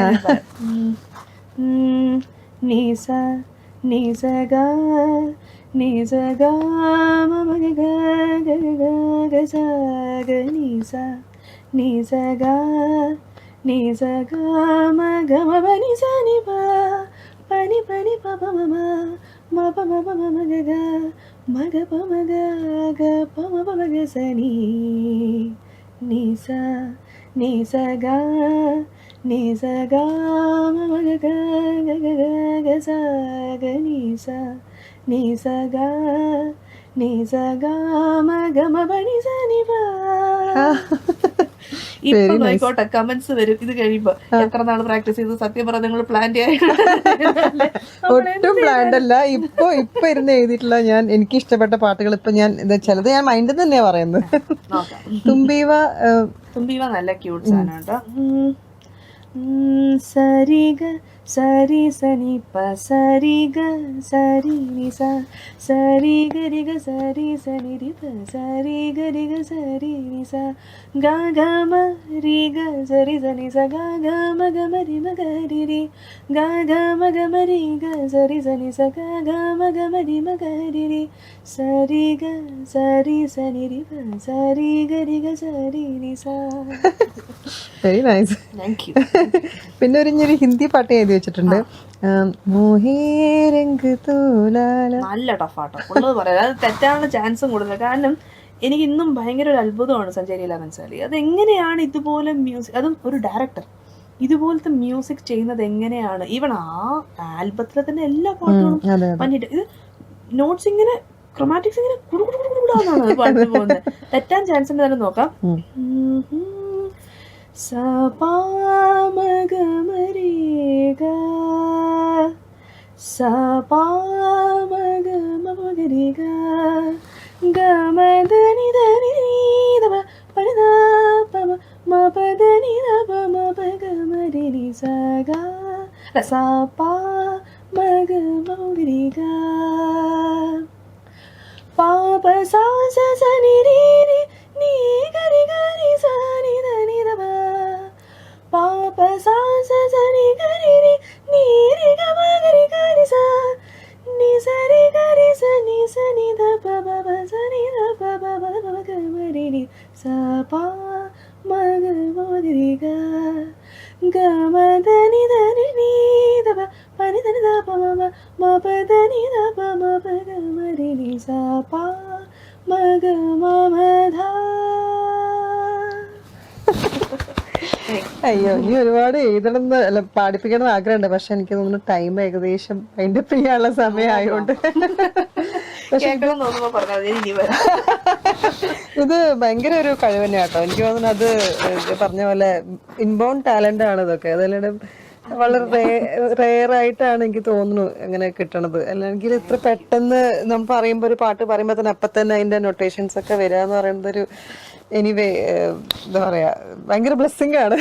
നീസ നീസ ഗ നീസ ഗ മ ഗ ഗ ഗ ഗ സ ഗ നീസ നീസ ഗ നീസ ഗ മ ഗ മ പ നി സ നി പ പനി പനി പ പ മ മ മ പ മ പ മ മ ഗ ഗ മ ഗ പ മ ഗ ഗ പ മ പ മ ഗ സ നീ നീസ നീസ ഗ നീസ ഗ മ മ ഗ ഗ ഗ ഗ ഗ സ ഗ നീസ നീസ ഗ നീസ ഗ മ ഗ മ പ നി സ നി പ. ഇപ്പൊ നോയിക്കോട്ടെ കമന്റ്സ് വരും ഇത് കഴിയുമ്പോ. എത്ര നാള് പ്രാക്ടീസ് ചെയ്ത് സത്യം പറഞ്ഞ നിങ്ങൾ പ്ലാൻ ഒട്ടും പ്ലാൻഡ് അല്ല. ഇപ്പൊ ഇരുന്ന് എഴുതിയിട്ടുള്ള ഞാൻ എനിക്ക് ഇഷ്ടപ്പെട്ട പാട്ടുകൾ ഇപ്പൊ ഞാൻ ചിലത് ഞാൻ മൈൻഡിൽ തന്നെയാ പറയുന്നത്. തുമ്പീവ നല്ല ക്യൂട്ട് സാധനം കേട്ടോ. സരിഗ സരി സനി പ സരിഗ സരി നി സ സരി ഗരി ഗ സരി സനി രി പ സരി ഗരി ഗ സരി നി സ ഗ ഗ മ രി ഗ സരി സനി സ ഗ ഗ മ ഗ മ രി മ ഗ രി രി ഗ ഗ മ ഗ മ രി ഗ സരി സനി സ ഗ ഗ മ ഗ മ രി മ ഗ രി രി സരി ഗ സരി സനി രി പ സരി ഗരി ഗ സരി നി സ. Very nice. Thank you. പിന്നെ ഒരു ഹിന്ദി പാട്ട് എഴുതി വെച്ചിട്ടുണ്ട്, നല്ല ടഫാട്ടോ ഉള്ളത് പറയാം. അത് തെറ്റാനുള്ള ചാൻസും കൂടുതൽ. കാരണം എനിക്ക് ഇന്നും ഭയങ്കര ഒരു അത്ഭുതമാണ് സഞ്ചാരി മനസ്സിലായി. അതെങ്ങനെയാണ് ഇതുപോലെ മ്യൂസിക്, അതും ഒരു ഡയറക്ടർ ഇതുപോലത്തെ മ്യൂസിക് ചെയ്യുന്നത് എങ്ങനെയാണ്. ഈവൺ ആ ആൽബത്തിലെ തന്നെ എല്ലാ പാട്ടുകളും പഞ്ഞിട്ട് ഇത് നോട്ട്സ് ഇങ്ങനെ ക്രൊമാറ്റിക്സ് ഇങ്ങനെ കുടുകുടുകുടുകുടാന്നാണ് പാട്ട് പോകുന്നത്. തെറ്റാൻ ചാൻസ് ഉണ്ട്. തന്നെ നോക്കാം. സ പ മ ഗ മ രി ഗ സ പ മ ഗ മ ga ga ma da ni da ba pa da pa ma pa da ni da pa ma pa ga ma re ni sa ga sa pa ma ga ma re ga pa pa sa sa sa ni re re ni ga re sa ni da ba pa pa sa sa sa ni ga re ga ma ga re sa ni sa re ga re sa ni da pa pa pa sa ni da pa pa pa pa ga ma re ni sa pa ma ga ma re ga ga ma da ni da ba pa ni da pa ma pa da ni da pa ma pa ga ma re ni sa pa ma ga ma dha. അയ്യോ ഇനി ഒരുപാട് എഴുതണം എന്ന് അല്ല പാടിപ്പിക്കണം എന്ന് ആഗ്രഹമുണ്ട്. പക്ഷെ എനിക്ക് തോന്നുന്നു ടൈം ഏകദേശം അതിന്റെ ചെയ്യാനുള്ള സമയമായോണ്ട് കേൾക്കണം തോന്നുമ്പോ പറഞ്ഞാൽ മതി, ഇനി വരാം. ഇത് ഭയങ്കര ഒരു കഴിവ് തന്നെ കേട്ടോ. എനിക്ക് തോന്നുന്നു അത് പറഞ്ഞ പോലെ ഇൻബോൺ ടാലന്റ് ആണ് ഇതൊക്കെ. അതല്ലാണ്ട് വളരെ റെയർ ആയിട്ടാണ് എനിക്ക് തോന്നുന്നു അങ്ങനെ കിട്ടണത്. അല്ലെങ്കിൽ ഇത്ര പെട്ടെന്ന് നമ്മൾ പറയുമ്പോ ഒരു പാട്ട് പറയുമ്പോ തന്നെ അപ്പൊ തന്നെ അതിന്റെ നൊട്ടേഷൻസ് ഒക്കെ വരിക എന്ന് പറയുന്നത് ഒരു എനിവേ എന്താ പറയാ ഭയങ്കര ബ്ലെസ്സിങ് ആണ്.